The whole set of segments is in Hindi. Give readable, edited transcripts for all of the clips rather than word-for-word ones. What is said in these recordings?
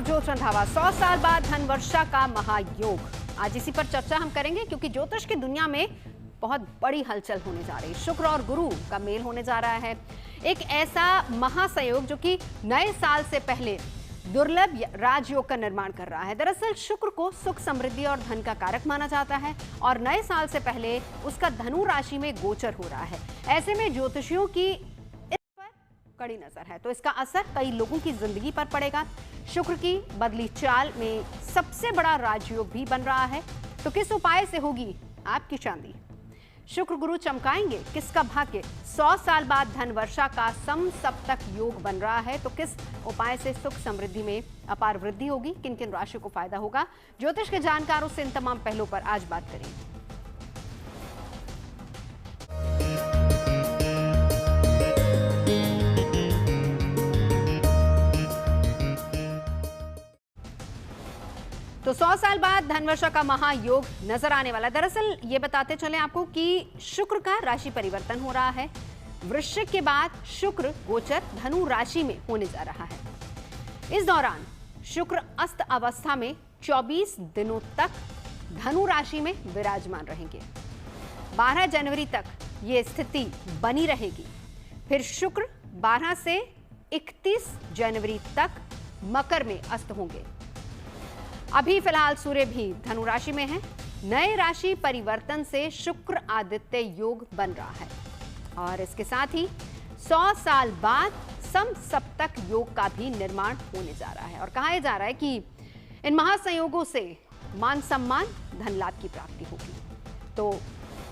नवजोत रंधावा। 100 साल बाद धन वर्षा का महायोग, आज इसी पर चर्चा हम करेंगे क्योंकि ज्योतिष की दुनिया में बहुत बड़ी हलचल होने जा रही है। शुक्र और गुरु का मेल होने जा रहा है, एक ऐसा महासंयोग जो कि नए साल से पहले दुर्लभ राजयोग का निर्माण कर रहा है। दरअसल शुक्र को सुख, समृद्धि और धन का कारक माना जाता है और नए साल से पहले उसका धनु राशि में गोचर हो रहा है। ऐसे में ज्योतिषियों की इस पर कड़ी नजर है, तो इसका असर कई लोगों की जिंदगी पर पड़ेगा। शुक्र की बदली चाल में सबसे बड़ा राजयोग भी बन रहा है, तो किस उपाय से होगी आपकी चांदी? शुक्र गुरु चमकाएंगे किसका भाग्य? 100 साल बाद धन वर्षा का समसप्तक योग बन रहा है, तो किस उपाय से सुख समृद्धि में अपार वृद्धि होगी? किन किन राशियों को फायदा होगा? ज्योतिष के जानकारों से इन तमाम पहलुओं पर आज बात करेंगे। तो 100 साल बाद धनवर्षा का महायोग नजर आने वाला है। दरअसल ये बताते चले आपको कि शुक्र का राशि परिवर्तन हो रहा है। वृश्चिक के बाद शुक्र गोचर धनु राशि में होने जा रहा है। इस दौरान शुक्र अस्त अवस्था में 24 दिनों तक धनु राशि में विराजमान रहेंगे। 12 जनवरी तक ये स्थिति बनी रहेगी। फिर शुक्र 12 से 31 जनवरी तक मकर में अस्त होंगे। अभी फिलहाल सूर्य भी धनु राशि में है। नए राशि परिवर्तन से शुक्र आदित्य योग बन रहा है और इसके साथ ही 100 साल बाद समसप्तक योग का भी निर्माण होने जा रहा है और कहा जा रहा है कि इन महासंयोगों से मान सम्मान, धन लाभ की प्राप्ति होगी। तो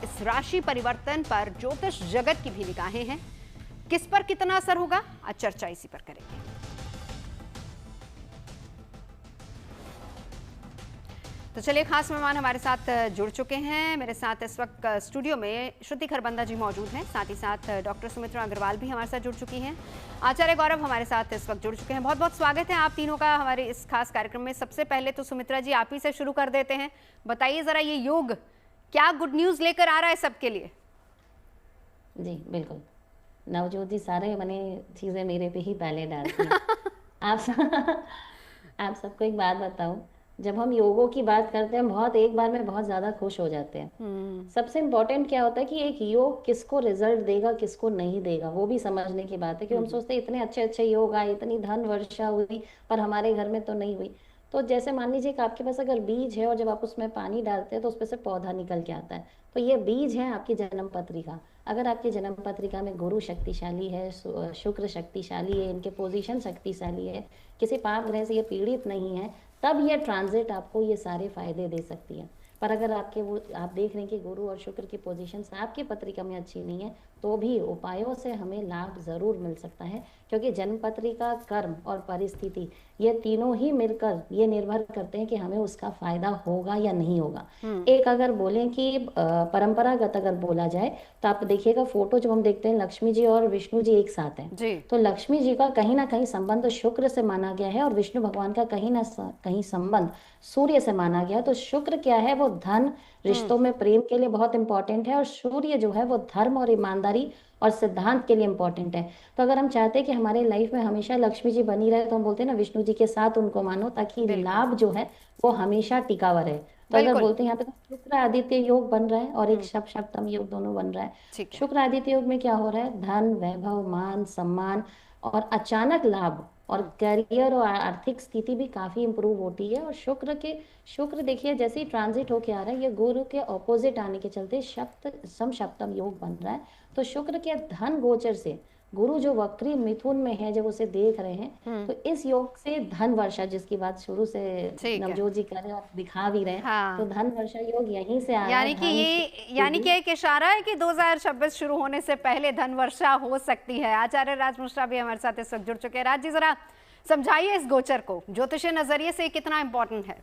इस राशि परिवर्तन पर ज्योतिष जगत की भी निगाहें हैं। किस पर कितना असर होगा, आज चर्चा इसी पर करेंगे। तो चलिए, खास मेहमान हमारे साथ जुड़ चुके हैं। मेरे साथ इस वक्त स्टूडियो में श्रुति खरबंदा जी मौजूद हैं, साथ ही साथ डॉक्टर सुमित्रा अग्रवाल भी हमारे साथ जुड़ चुकी हैं। आचार्य गौरव हमारे साथ इस वक्त जुड़ चुके हैं। बहुत बहुत स्वागत है आप तीनों का हमारे इस खास कार्यक्रम में। सबसे पहले तो सुमित्रा जी, आप ही से शुरू कर देते हैं। बताइए जरा, ये योग क्या गुड न्यूज लेकर आ रहा है सबके लिए? जी बिल्कुल, नवजोत जी सारे मैंने चीजें मेरे पे ही पहले डालती हैं। आप सबको एक बात बताऊं, जब हम योगों की बात करते हैं बहुत एक बार में बहुत ज्यादा खुश हो जाते हैं। सबसे इम्पोर्टेंट क्या होता है कि एक योग किसको रिजल्ट देगा, किसको नहीं देगा, वो भी समझने की बात है। कि हम सोचते हैं इतने अच्छे अच्छे योग आए, इतनी धन वर्षा हुई, पर हमारे घर में तो नहीं हुई। तो जैसे मान लीजिए कि आपके पास अगर बीज है और जब आप उसमें पानी डालते हैं तो उसमें से पौधा निकल के आता है, तो ये बीज है आपकी जन्म पत्रिका। अगर आपकी जन्म पत्रिका में गुरु शक्तिशाली है, शुक्र शक्तिशाली है, इनके पोजीशन शक्तिशाली है, किसी पाप ग्रह से ये पीड़ित नहीं है, तब ये ट्रांजिट आपको ये सारे फायदे दे सकती है। पर अगर आप देख रहे हैं कि गुरु और शुक्र की पोजीशन आपकी पत्रिका में अच्छी नहीं है, तो भी उपायों से हमें लाभ जरूर मिल सकता है। क्योंकि जन्म पत्रिका, कर्म और परिस्थिति, ये तीनों ही मिलकर ये निर्भर करते हैं कि हमें उसका फायदा होगा या नहीं होगा। एक अगर बोलें कि परंपरागत अगर बोला जाए तो आप देखिएगा फोटो जब हम देखते हैं लक्ष्मी जी और विष्णु जी एक साथ हैं, तो लक्ष्मी जी का कहीं ना कहीं संबंध शुक्र से माना गया है और विष्णु भगवान का कहीं ना कहीं संबंध सूर्य से माना गया। तो शुक्र क्या है, वो धन, रिश्तों में प्रेम के लिए बहुत इंपॉर्टेंट है, और सूर्य जो है वो धर्म और ईमानदारी और सिद्धांत के लिए इंपॉर्टेंट है। तो अगर हम चाहते हैं कि हमारे लाइफ में हमेशा लक्ष्मी जी बनी रहे, तो हम बोलते हैं ना विष्णु जी के साथ उनको मानो, ताकि लाभ जो है वो हमेशा टिकावा रहे। तो अगर बोलते हैं यहाँ पे तो शुक्र आदित्य योग बन रहा है और एक सप्तम योग दोनों बन रहा है। शुक्र आदित्य योग में क्या हो रहा है, धन, वैभव, मान सम्मान और अचानक लाभ और करियर और आर्थिक स्थिति भी काफी इंप्रूव होती है। और शुक्र देखिए जैसे ही ट्रांजिट होके आ रहा है, ये गुरु के ऑपोजिट आने के चलते सप्तम योग बन रहा है। तो शुक्र के धन गोचर से गुरु जो वक्री मिथुन में है, जब उसे देख रहे हैं, तो इस योग से धन वर्षा, जिसकी बात शुरू से नवजोत जी कर रहे हैं और दिखा भी रहे हैं, हाँ। तो धन वर्षा योग यहीं से आ रहा है। यानी कि एक इशारा है कि 2026 शुरू होने से पहले धन वर्षा हो सकती है। आचार्य राज मिश्रा भी हमारे साथ इस वक्त जुड़ चुके हैं। राज जी, जरा समझाइए इस गोचर को, ज्योतिषीय नजरिए से कितना इंपॉर्टेंट है?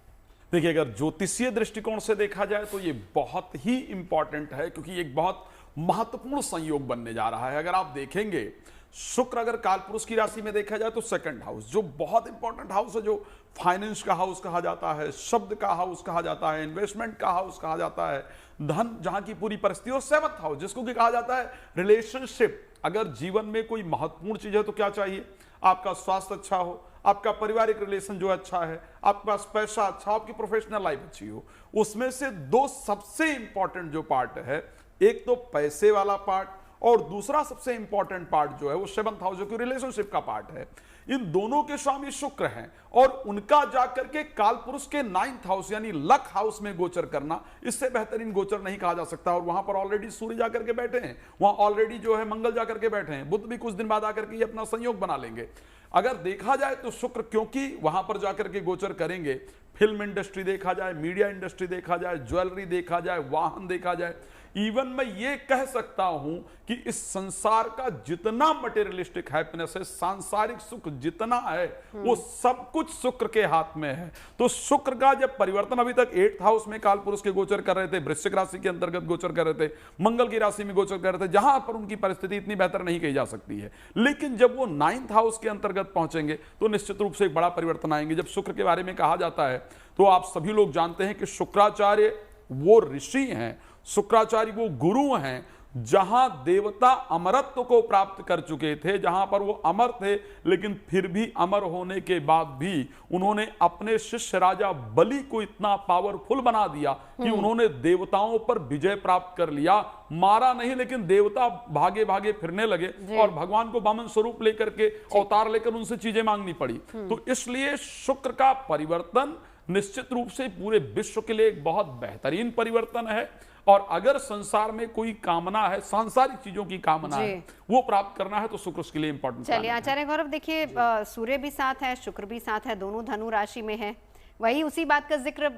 देखिए, अगर ज्योतिषीय दृष्टिकोण से देखा जाए तो ये बहुत ही इंपॉर्टेंट है, क्योंकि एक बहुत महत्वपूर्ण संयोग बनने जा रहा है। अगर आप देखेंगे, शुक्र अगर कालपुरुष की राशि में देखा जाए तो सेकंड हाउस, जो बहुत इंपॉर्टेंट हाउस है, जो फाइनेंस का हाउस कहा जाता है, शब्द का हाउस कहा जाता है, इन्वेस्टमेंट का हाउस कहा जाता है, धन जहां की पूरी परिस्थिति, और सेवंथ हाउस जिसको कि कहा जाता है रिलेशनशिप। अगर जीवन में कोई महत्वपूर्ण चीज है तो क्या चाहिए? आपका स्वास्थ्य अच्छा हो, आपका पारिवारिक रिलेशन जो अच्छा है, आपके पास पैसा अच्छा, आपकी प्रोफेशनल लाइफ अच्छी हो। उसमें से दो सबसे इंपॉर्टेंट जो पार्ट है, एक तो पैसे वाला पार्ट और दूसरा सबसे इंपॉर्टेंट पार्ट जो है वो 7th हाउस जो कि रिलेशनशिप का पार्ट है। इन दोनों के स्वामी शुक्र हैं और उनका जाकर के कालपुरुष के 9th हाउस यानी लक हाउस में गोचर करना, इससे बेहतरीन गोचर नहीं कहा जा सकता। और वहां पर ऑलरेडी सूर्य जाकर के बैठे हैं, वहां ऑलरेडी जो है मंगल जाकर के बैठे हैं, बुध भी कुछ दिन बाद आकर के अपना संयोग बना लेंगे। अगर देखा जाए तो शुक्र क्योंकि वहां पर जाकर के गोचर करेंगे, फिल्म इंडस्ट्री देखा जाए, मीडिया इंडस्ट्री देखा जाए, ज्वेलरी देखा जाए, वाहन देखा जाए, इवन मैं ये कह सकता हूं कि इस संसार का जितना मटेरियलिस्टिक हैप्पीनेस है, सांसारिक सुख जितना है, वो सब कुछ शुक्र के हाथ में है। तो शुक्र का जब परिवर्तन अभी तक 8th हाउस में कालपुरुष के गोचर कर रहे थे, वृश्चिक राशि के अंतर्गत गोचर कर रहे थे, मंगल की राशि में गोचर कर रहे थे, जहां पर उनकी परिस्थिति इतनी बेहतर नहीं कही जा सकती है, लेकिन जब वो 9th हाउस के अंतर्गत पहुंचेंगे तो निश्चित रूप से एक बड़ा परिवर्तन आएंगे। जब शुक्र के बारे में कहा जाता है तो आप सभी लोग जानते हैं कि शुक्राचार्य वो ऋषि हैं, शुक्राचार्य वो गुरु हैं, जहां देवता अमरत्व को प्राप्त कर चुके थे, जहां पर वो अमर थे, लेकिन फिर भी अमर होने के बाद भी उन्होंने अपने शिष्य राजा बलि को इतना पावरफुल बना दिया कि उन्होंने देवताओं पर विजय प्राप्त कर लिया। मारा नहीं, लेकिन देवता भागे भागे फिरने लगे और भगवान को वामन स्वरूप लेकर के अवतार लेकर उनसे चीजें मांगनी पड़ी। तो इसलिए शुक्र का परिवर्तन निश्चित रूप से पूरे विश्व के लिए एक बहुत बेहतरीन परिवर्तन है। और अगर संसार में कोई कामना है, सांसारिक चीजों की कामना है, वो प्राप्त करना है, तो शुक्र उसके लिए इंपॉर्टेंट। चलिए आचार्य गौरव, देखिए सूर्य भी साथ है, शुक्र भी साथ है, दोनों धनु राशि में है। वही उसी बात का जिक्र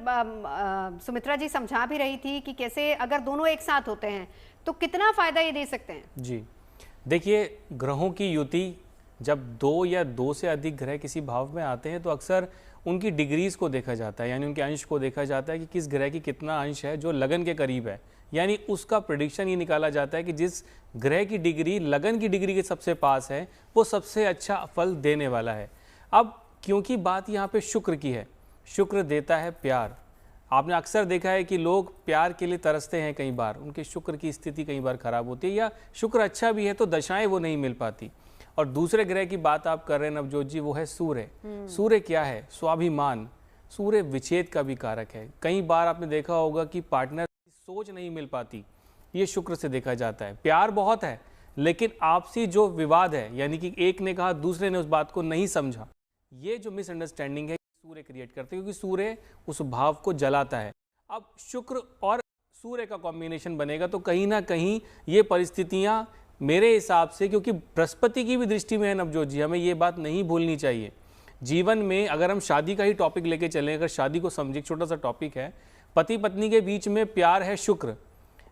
सुमित्रा जी समझा भी रही थी कि कैसे अगर दोनों एक साथ होते हैं तो कितना फायदा ये दे सकते हैं। जी देखिए, ग्रहों की युति जब 2 या 2 से अधिक ग्रह किसी भाव में आते हैं तो अक्सर उनकी डिग्रीज को देखा जाता है, यानी उनके अंश को देखा जाता है कि किस ग्रह की कितना अंश है जो लगन के करीब है। यानी उसका प्रेडिक्शन ये निकाला जाता है कि जिस ग्रह की डिग्री लगन की डिग्री के सबसे पास है वो सबसे अच्छा फल देने वाला है। अब क्योंकि बात यहाँ पे शुक्र की है, शुक्र देता है प्यार। आपने अक्सर देखा है कि लोग प्यार के लिए तरसते हैं, कई बार उनके शुक्र की स्थिति कई बार खराब होती है, या शुक्र अच्छा भी है तो दशाएं वो नहीं मिल पाती। और दूसरे ग्रह की बात आप कर रहे हैं नवजोत जी, वो है सूर्य। सूर्य क्या है? स्वाभिमान। सूर्य विच्छेद का भी कारक है। कई बार आपने देखा होगा कि पार्टनर की सोच नहीं मिल पाती, ये शुक्र से देखा जाता है। प्यार बहुत है लेकिन आपसी जो विवाद है, यानी कि एक ने कहा दूसरे ने उस बात को नहीं समझा, ये जो मिसअंडरस्टैंडिंग है सूर्य क्रिएट करते हैं, क्योंकि सूर्य उस भाव को जलाता है। अब शुक्र और सूर्य का कॉम्बिनेशन बनेगा तो कहीं ना कहीं ये परिस्थितियां मेरे हिसाब से, क्योंकि बृहस्पति की भी दृष्टि में है नवजोत जी, हमें ये बात नहीं भूलनी चाहिए। जीवन में अगर हम शादी का ही टॉपिक लेके चलें, अगर शादी को समझे, छोटा सा टॉपिक है, पति पत्नी के बीच में प्यार है शुक्र,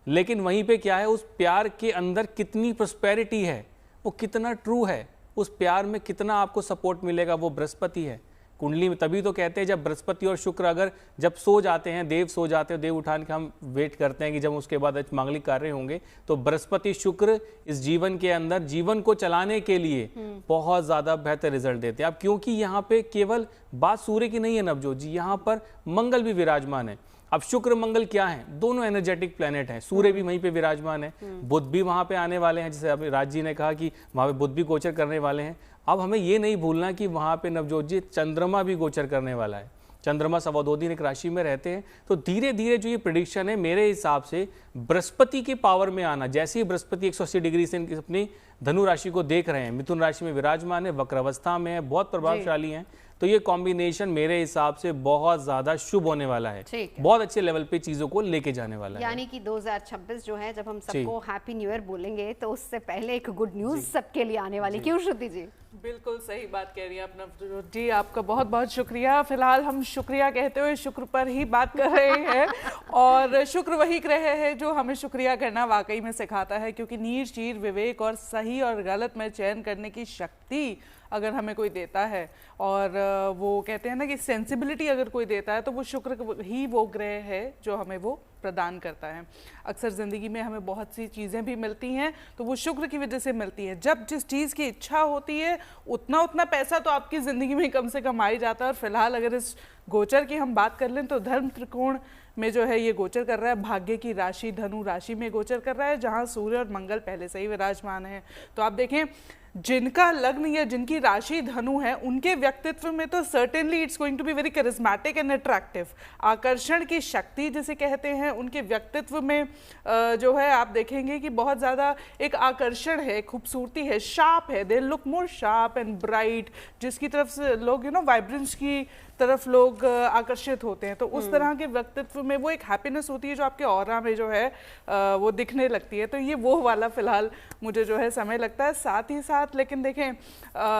लेकिन वहीं पे क्या है, उस प्यार के अंदर कितनी प्रॉस्पेरिटी है, वो कितना ट्रू है, उस प्यार में कितना आपको सपोर्ट मिलेगा, वो बृहस्पति है कुंडली में। तभी तो कहते हैं जब बृहस्पति और शुक्र अगर जब सो जाते हैं, देव सो जाते हैं, देव उठाने के हम वेट करते हैं कि जब उसके बाद मांगलिक कार्य होंगे, तो बृहस्पति शुक्र इस जीवन के अंदर जीवन को चलाने के लिए बहुत ज़्यादा बेहतर रिजल्ट देते हैं। अब क्योंकि यहाँ पे केवल बात सूर्य की नहीं है नवजोत जी, यहाँ पर मंगल भी विराजमान है। अब शुक्र मंगल क्या है? दोनों एनर्जेटिक प्लेनेट हैं। सूर्य भी वहीं पे विराजमान है, बुध भी वहाँ पे आने वाले हैं, जैसे अभी राज जी ने कहा कि वहाँ पे बुध भी गोचर करने वाले हैं। अब हमें ये नहीं भूलना कि वहाँ पे नवजोत जी चंद्रमा भी गोचर करने वाला है। चंद्रमा 2.25 दिन एक राशि में रहते हैं, तो धीरे धीरे जो ये प्रेडिक्शन है मेरे हिसाब से बृहस्पति के पावर में आना, जैसे ही बृहस्पति 180 डिग्री से अपनी धनु राशि को देख रहे हैं, मिथुन राशि में विराजमान है, वक्र अवस्था में है, बहुत प्रभावशाली है, तो ये कॉम्बिनेशन मेरे हिसाब से बहुत ज्यादा शुभ होने वाला है, बहुत अच्छे लेवल पे चीजों को लेके जाने वाला है। यानी कि 2026 जो है, जब हम सबको हैप्पी न्यू ईयर बोलेंगे तो उससे पहले एक गुड न्यूज सबके लिए आने वाली। क्यों श्रुति जी? बिल्कुल सही बात कह रही हैं आप नवजोत जी, आपका बहुत बहुत शुक्रिया। फिलहाल हम शुक्रिया कहते हुए शुक्र पर ही बात कर रहे हैं और शुक्र वही ग्रह है जो हमें शुक्रिया करना वाकई में सिखाता है, क्योंकि नीर चीर विवेक और सही और गलत में चयन करने की शक्ति अगर हमें कोई देता है, और वो कहते हैं ना कि सेंसिबिलिटी अगर कोई देता है, तो वो शुक्र ही वो ग्रह है जो हमें वो प्रदान करता है। अक्सर ज़िंदगी में हमें बहुत सी चीज़ें भी मिलती हैं तो वो शुक्र की वजह से मिलती है। जब जिस चीज़ की इच्छा होती है उतना पैसा तो आपकी ज़िंदगी में कम से कम आ ही जाता है। और फिलहाल अगर इस गोचर की हम बात कर लें तो धर्म त्रिकोण में जो है ये गोचर कर रहा है, भाग्य की राशि धनु राशि में गोचर कर रहा है, जहाँ सूर्य और मंगल पहले से ही विराजमान है। तो आप देखें जिनका लग्न या जिनकी राशि धनु है उनके व्यक्तित्व में तो certainly it's going to be very charismatic and attractive. आकर्षण की शक्ति जिसे कहते हैं उनके व्यक्तित्व में जो है आप देखेंगे कि बहुत ज़्यादा एक आकर्षण है, खूबसूरती है, शार्प है, they look more sharp and bright, जिसकी तरफ से लोग वाइब्रेंस की तरफ लोग आकर्षित होते हैं। तो उस तरह के व्यक्तित्व में वो एक हैप्पीनेस होती है जो आपके ऑरा में जो है वो दिखने लगती है। तो ये वो वाला फिलहाल मुझे जो है समय लगता है। साथ ही साथ लेकिन देखें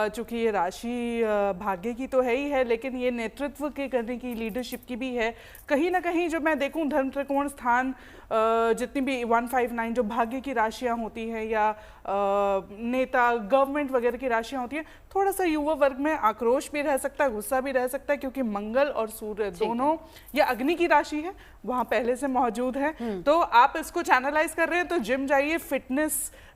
चूंकि ये राशि भाग्य की तो है ही है, लेकिन ये नेतृत्व के करने की, लीडरशिप की भी है। कहीं ना कहीं जो मैं देखूं धर्म त्रिकोण स्थान जितनी भी 159 जो भाग्य की राशियां होती हैं या नेता गवर्नमेंट वगैरह की राशियां होती हैं, थोड़ा सा युवा वर्ग में आक्रोश भी रह सकता है, गुस्सा भी रह सकता है, क्योंकि मंगल और सूर्य दोनों या अग्नि की राशि है, वहां पहले से मौजूद है। तो आप इसको चैनलाइज कर रहे हैं तो जिम जाइए,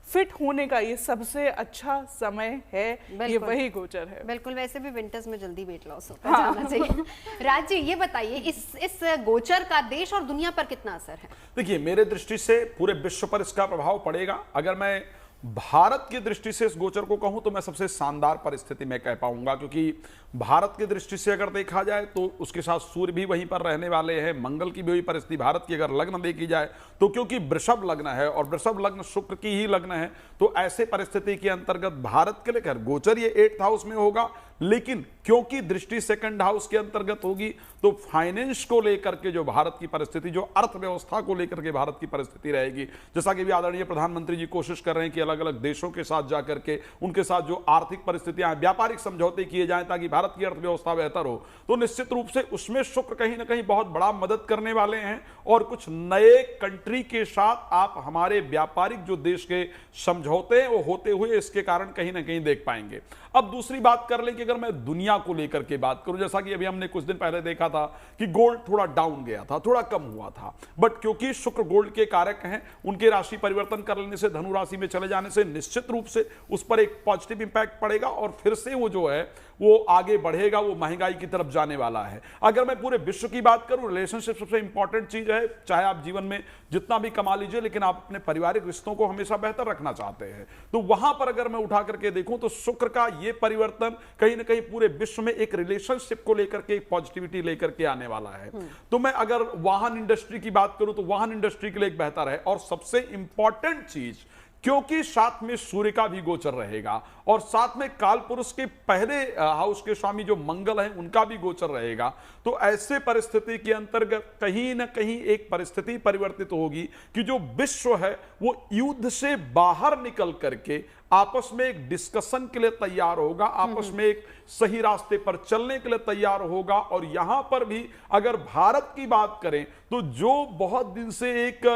फिट होने का ये सबसे अच्छा समय है, ये वही गोचर है। बिल्कुल, वैसे भी विंटर्स में जल्दी वेट लॉस होता है, जाना चाहिए। राज जी ये बताइए इस गोचर का देश और दुनिया पर कितना असर है? देखिए, मेरे दृष्टि से पूरे विश्व पर इसका प्रभाव पड़ेगा। अगर मैं भारत की दृष्टि से इस गोचर को कहूं तो मैं सबसे शानदार परिस्थिति में कह पाऊंगा, क्योंकि भारत की दृष्टि से अगर देखा जाए तो उसके साथ सूर्य भी वहीं पर रहने वाले हैं, मंगल की भी वही परिस्थिति। भारत की अगर लग्न देखी जाए तो क्योंकि वृषभ लग्न है और वृषभ लग्न शुक्र की ही लग्न है, तो ऐसे परिस्थिति के अंतर्गत भारत के लिए गोचर ये 8th हाउस में होगा, लेकिन क्योंकि दृष्टि 2nd हाउस के अंतर्गत होगी तो फाइनेंस को लेकर के जो भारत की परिस्थिति, जो अर्थव्यवस्था को लेकर के भारत की परिस्थिति रहेगी, जैसा कि भी आदरणीय प्रधानमंत्री जी कोशिश कर रहे हैं कि अलग अलग देशों के साथ जाकर के उनके साथ जो आर्थिक परिस्थितियां, व्यापारिक समझौते किए जाएं ताकि भारत की अर्थव्यवस्था बेहतर हो, तो निश्चित रूप से उसमें शुक्र कहीं ना कहीं बहुत बड़ा मदद करने वाले हैं। और कुछ नए कंट्री के साथ आप हमारे व्यापारिक जो देश के समझौते हैं वो होते हुए इसके कारण कहीं ना कहीं देख पाएंगे। अब दूसरी बात कर लें कि अगर मैं दुनिया को लेकर के बात करूं, जैसा कि अभी हमने कुछ दिन पहले देखा था कि गोल्ड थोड़ा डाउन गया था, थोड़ा कम हुआ था, बट क्योंकि शुक्र गोल्ड के कारक हैं, उनके राशि परिवर्तन कर लेने से, धनु राशि में चले जाने से निश्चित रूप से उस पर एक पॉजिटिव इंपैक्ट पड़ेगा और फिर से वो जो है वो आगे बढ़ेगा, वो महंगाई की तरफ जाने वाला है। अगर मैं पूरे विश्व की बात करूं, रिलेशनशिप सबसे इंपॉर्टेंट चीज है। चाहे आप जीवन में जितना भी कमा लीजिए, लेकिन आप अपने पारिवारिक रिश्तों को हमेशा बेहतर रखना चाहते हैं, तो वहां पर अगर मैं उठा करके देखूं तो शुक्र का ये परिवर्तन कहीं ना कहीं पूरे विश्व में एक रिलेशनशिप को लेकर के एक पॉजिटिविटी लेकर के आने वाला है। तो मैं अगर वाहन इंडस्ट्री की बात करूं तो वाहन इंडस्ट्री के लिए एक बेहतर है। और सबसे इंपॉर्टेंट चीज, क्योंकि साथ में सूर्य का भी गोचर रहेगा और साथ में काल पुरुष के पहले हाउस के स्वामी जो मंगल हैं उनका भी गोचर रहेगा, तो ऐसे परिस्थिति के अंतर्गत कहीं ना कहीं एक परिस्थिति परिवर्तित होगी कि जो विश्व है वो युद्ध से बाहर निकल करके आपस में एक डिस्कशन के लिए तैयार होगा, आपस में एक सही रास्ते पर चलने के लिए तैयार होगा। और यहां पर भी अगर भारत की बात करें तो जो बहुत दिन से एक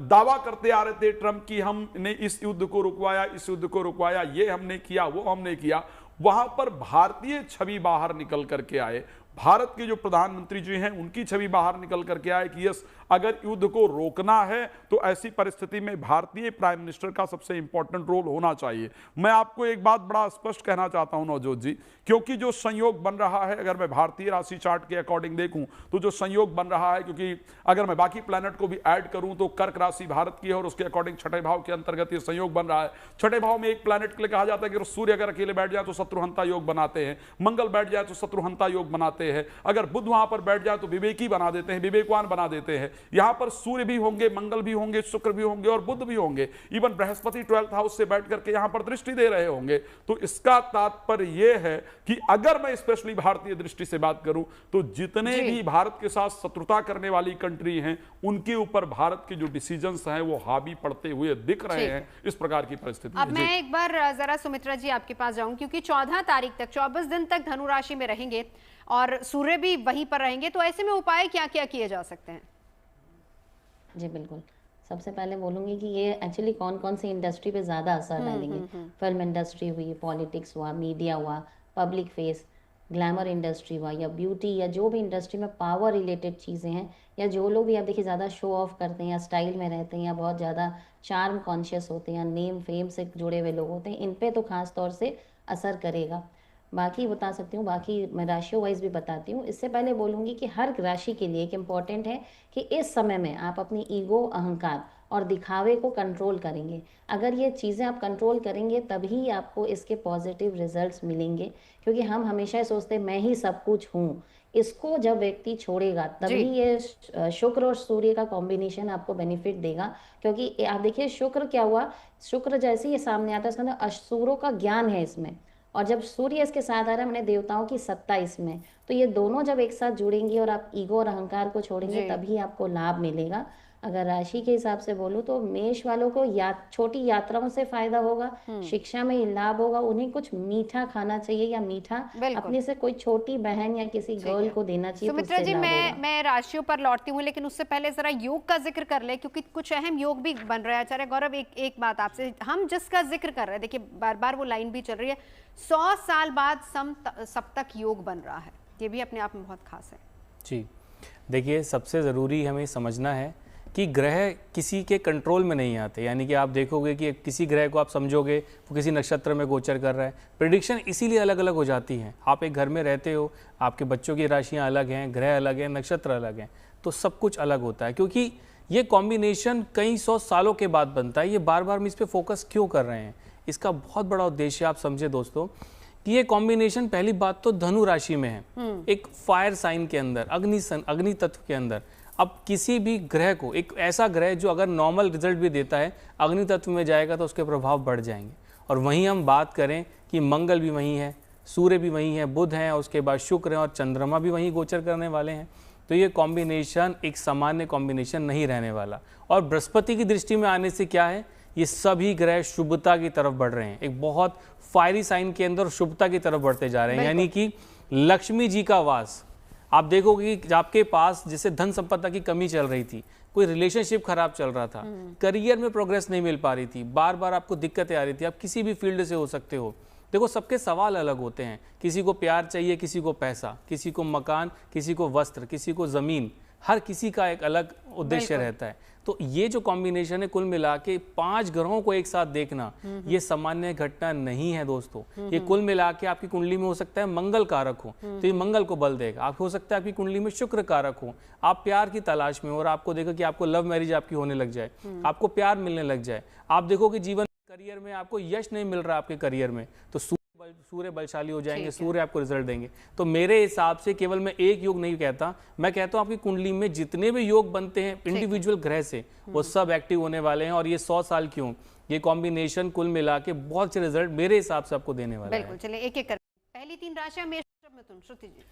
दावा करते आ रहे थे ट्रंप की हमने इस युद्ध को रुकवाया, इस युद्ध को रुकवाया, ये हमने किया, वो हमने किया, वहां पर भारतीय छवि बाहर निकल करके आए। भारत के जो प्रधानमंत्री जी हैं उनकी छवि बाहर निकल करके आए कि यस, अगर युद्ध को रोकना है तो ऐसी परिस्थिति में भारतीय प्राइम मिनिस्टर का सबसे इंपॉर्टेंट रोल होना चाहिए। मैं आपको एक बात बड़ा स्पष्ट कहना चाहता हूं नवजोत जी, क्योंकि जो संयोग बन रहा है, अगर मैं भारतीय राशि चार्ट के अकॉर्डिंग देखूं तो जो संयोग बन रहा है, क्योंकि अगर मैं बाकी प्लैनेट को भी ऐड करूं तो कर्क राशि भारत की है और उसके अकॉर्डिंग 6ठे भाव के अंतर्गत ये संयोग बन रहा है। 6ठे भाव में एक प्लैनेट के लिए कहा जाता है कि सूर्य अगर अकेले बैठ जाए तो शत्रुहंता योग बनाते हैं, मंगल बैठ जाए तो शत्रुहंता योग बनाते हैं, अगर बुध वहां पर बैठ जाए तो विवेकी बना देते हैं, विवेकवान बना देते हैं। यहां पर सूर्य भी होंगे, मंगल भी होंगे, शुक्र भी होंगे और बुध भी होंगे, इवन बृहस्पति 12th हाउस से बैठ करके यहां पर दृष्टि दे रहे होंगे। तो इसका तात्पर्य यह है कि अगर मैं स्पेशली भारतीय दृष्टि से बात करूं तो जितने भी भारत के साथ शत्रुता करने वाली कंट्री हैं उनके ऊपर भारत के जो डिसीजंस हैं वो हावी पड़ते हुए दिख रहे हैं। इस प्रकार की परिस्थिति। अब मैं एक बार जरा सुमित्रा जी आपके पास जाऊं, क्योंकि 14 तारीख तक 24 दिन तक धनु राशि में रहेंगे और सूर्य भी वहीं पर रहेंगे, तो ऐसे में उपाय क्या क्या किए जा सकते हैं? जी बिल्कुल, सबसे पहले बोलूँगी कि ये एक्चुअली कौन कौन सी इंडस्ट्री पे ज़्यादा असर डालेंगे। फिल्म इंडस्ट्री हुई, पॉलिटिक्स हुआ, मीडिया हुआ, पब्लिक फेस, ग्लैमर इंडस्ट्री हुआ, या ब्यूटी, या जो भी इंडस्ट्री में पावर रिलेटेड चीज़ें हैं, या जो लोग भी आप देखिए ज़्यादा शो ऑफ करते हैं या स्टाइल में रहते हैं या बहुत ज़्यादा चार्म कॉन्शियस होते हैं या नेम फेम से जुड़े हुए लोग होते हैं, इन पे तो खास तौर से असर करेगा। बाकी बता सकती हूँ, बाकी मैं राशियों वाइज भी बताती हूँ। इससे पहले बोलूँगी कि हर राशि के लिए एक इम्पॉर्टेंट है कि इस समय में आप अपनी ईगो, अहंकार और दिखावे को कंट्रोल करेंगे। अगर ये चीज़ें आप कंट्रोल करेंगे तभी आपको इसके पॉजिटिव रिजल्ट्स मिलेंगे, क्योंकि हम हमेशा ये सोचते हैं मैं ही सब कुछ हूँ। इसको जब व्यक्ति छोड़ेगा तभी ये शुक्र और सूर्य का कॉम्बिनेशन आपको बेनिफिट देगा। क्योंकि आप देखिए शुक्र क्या हुआ, शुक्र जैसे ही ये सामने आता है उसके अंदर असुरों का ज्ञान है इसमें, और जब सूर्य इसके साथ आ रहा है मैंने देवताओं की सत्ता इसमें, तो ये दोनों जब एक साथ जुड़ेंगे और आप ईगो और अहंकार को छोड़ेंगे तभी आपको लाभ मिलेगा। अगर राशि के हिसाब से बोलूं तो मेष वालों को छोटी यात्राओं से फायदा होगा, शिक्षा में लाभ होगा, उन्हें कुछ मीठा खाना चाहिए या मीठा अपने से कोई छोटी बहन या किसी गर्ल को देना चाहिए। सुमित्रा जी, मैं राशियों पर लौटती हूँ, लेकिन उससे पहले जरा योग का जिक्र कर ले, क्योंकि कुछ अहम योग भी बन रहा है। आचार्य गौरव, एक बात आपसे, हम जिसका जिक्र कर रहे हैं, देखिए बार बार वो लाइन भी चल रही है, 100 साल बाद सप्तक योग बन रहा है, ये भी अपने आप में बहुत खास है। जी देखिए, सबसे ज़रूरी हमें समझना है कि ग्रह किसी के कंट्रोल में नहीं आते। यानी कि आप देखोगे कि किसी ग्रह को आप समझोगे वो किसी नक्षत्र में गोचर कर रहा है, प्रेडिक्शन इसीलिए अलग अलग हो जाती हैं। आप एक घर में रहते हो, आपके बच्चों की राशियां अलग हैं, ग्रह अलग हैं, नक्षत्र अलग हैं, तो सब कुछ अलग होता है, क्योंकि ये कॉम्बिनेशन कई 100 सालों के बाद बनता है। ये बार बार हम इस पर फोकस क्यों कर रहे हैं, इसका बहुत बड़ा उद्देश्य आप समझे दोस्तों कि ये कॉम्बिनेशन, पहली बात तो धनु राशि में है, एक फायर साइन के अंदर, अग्नि तत्व के अंदर। अब किसी भी ग्रह को, एक ऐसा ग्रह जो अगर नॉर्मल रिजल्ट भी देता है, अग्नि तत्व में जाएगा तो उसके प्रभाव बढ़ जाएंगे। और वहीं हम बात करें कि मंगल भी वहीं है, सूर्य भी वहीं है, बुध है, और उसके बाद शुक्र है, और चंद्रमा भी वहीं गोचर करने वाले हैं। तो ये कॉम्बिनेशन एक सामान्य कॉम्बिनेशन नहीं रहने वाला। और बृहस्पति की दृष्टि में आने से क्या है, ये सभी ग्रह शुभता की तरफ बढ़ रहे हैं, एक बहुत फायरी साइन के अंदर शुभता की तरफ बढ़ते जा रहे हैं। यानी कि लक्ष्मी जी का वास, आप देखोगे कि आपके पास जैसे धन संपदा की कमी चल रही थी, कोई रिलेशनशिप खराब चल रहा था, करियर में प्रोग्रेस नहीं मिल पा रही थी, बार बार आपको दिक्कतें आ रही थी, आप किसी भी फील्ड से हो सकते हो। देखो, सबके सवाल अलग होते हैं, किसी को प्यार चाहिए, किसी को पैसा, किसी को मकान, किसी को वस्त्र, किसी को जमीन, हर किसी का एक अलग उद्देश्य रहता है। तो ये जो कॉम्बिनेशन है, कुल मिला के 5 ग्रहों को एक साथ देखना, ये सामान्य घटना नहीं है दोस्तों। ये कुल मिला के आपकी कुंडली में हो सकता है मंगल कारक हो, तो ये मंगल को बल देगा। आप हो सकता है आपकी कुंडली में शुक्र कारक हो, आप प्यार की तलाश में हो और आपको देखो कि आपको लव मैरिज आपकी होने लग जाए, आपको प्यार मिलने लग जाए, आप देखो कि जीवन करियर में आपको यश नहीं मिल रहा आपके करियर में, तो सूर्य बलशाली हो जाएंगे, सूर्य आपको रिजल्ट देंगे। तो मेरे हिसाब से केवल मैं एक योग नहीं कहता, मैं कहता हूं आपकी कुंडली में जितने भी योग बनते हैं इंडिविजुअल ग्रह से, वो सब एक्टिव होने वाले हैं। और ये 100 साल क्यों, ये कॉम्बिनेशन कुल मिला के बहुत अच्छे रिजल्ट मेरे हिसाब से आपको देने वाला है। बिल्कुल, चलिए एक एक कर, पहली 3 राशियां मेष, मिथुन, श्रुति जी।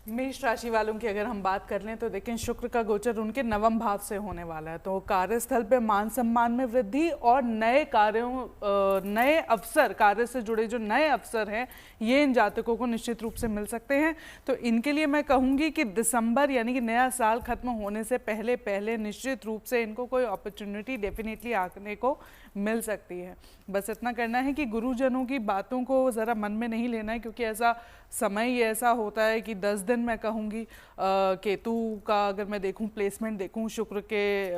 मेष राशि वालों की अगर हम बात कर लें तो देखें, शुक्र का गोचर उनके नवम भाव से होने वाला है, तो कार्यस्थल पे मान सम्मान में वृद्धि और नए कार्यों, नए अवसर, कार्य से जुड़े जो नए अवसर हैं, ये इन जातकों को निश्चित रूप से मिल सकते हैं। तो इनके लिए मैं कहूँगी कि दिसंबर यानी कि नया साल खत्म होने से पहले पहले निश्चित रूप से इनको कोई अपॉर्चुनिटी डेफिनेटली आने को मिल सकती है। बस इतना करना है कि गुरुजनों की बातों को ज़रा मन में नहीं लेना है, क्योंकि ऐसा समय ही ऐसा होता है कि 10 दिन मैं कहूँगी केतु का अगर मैं देखूँ, प्लेसमेंट देखूँ शुक्र के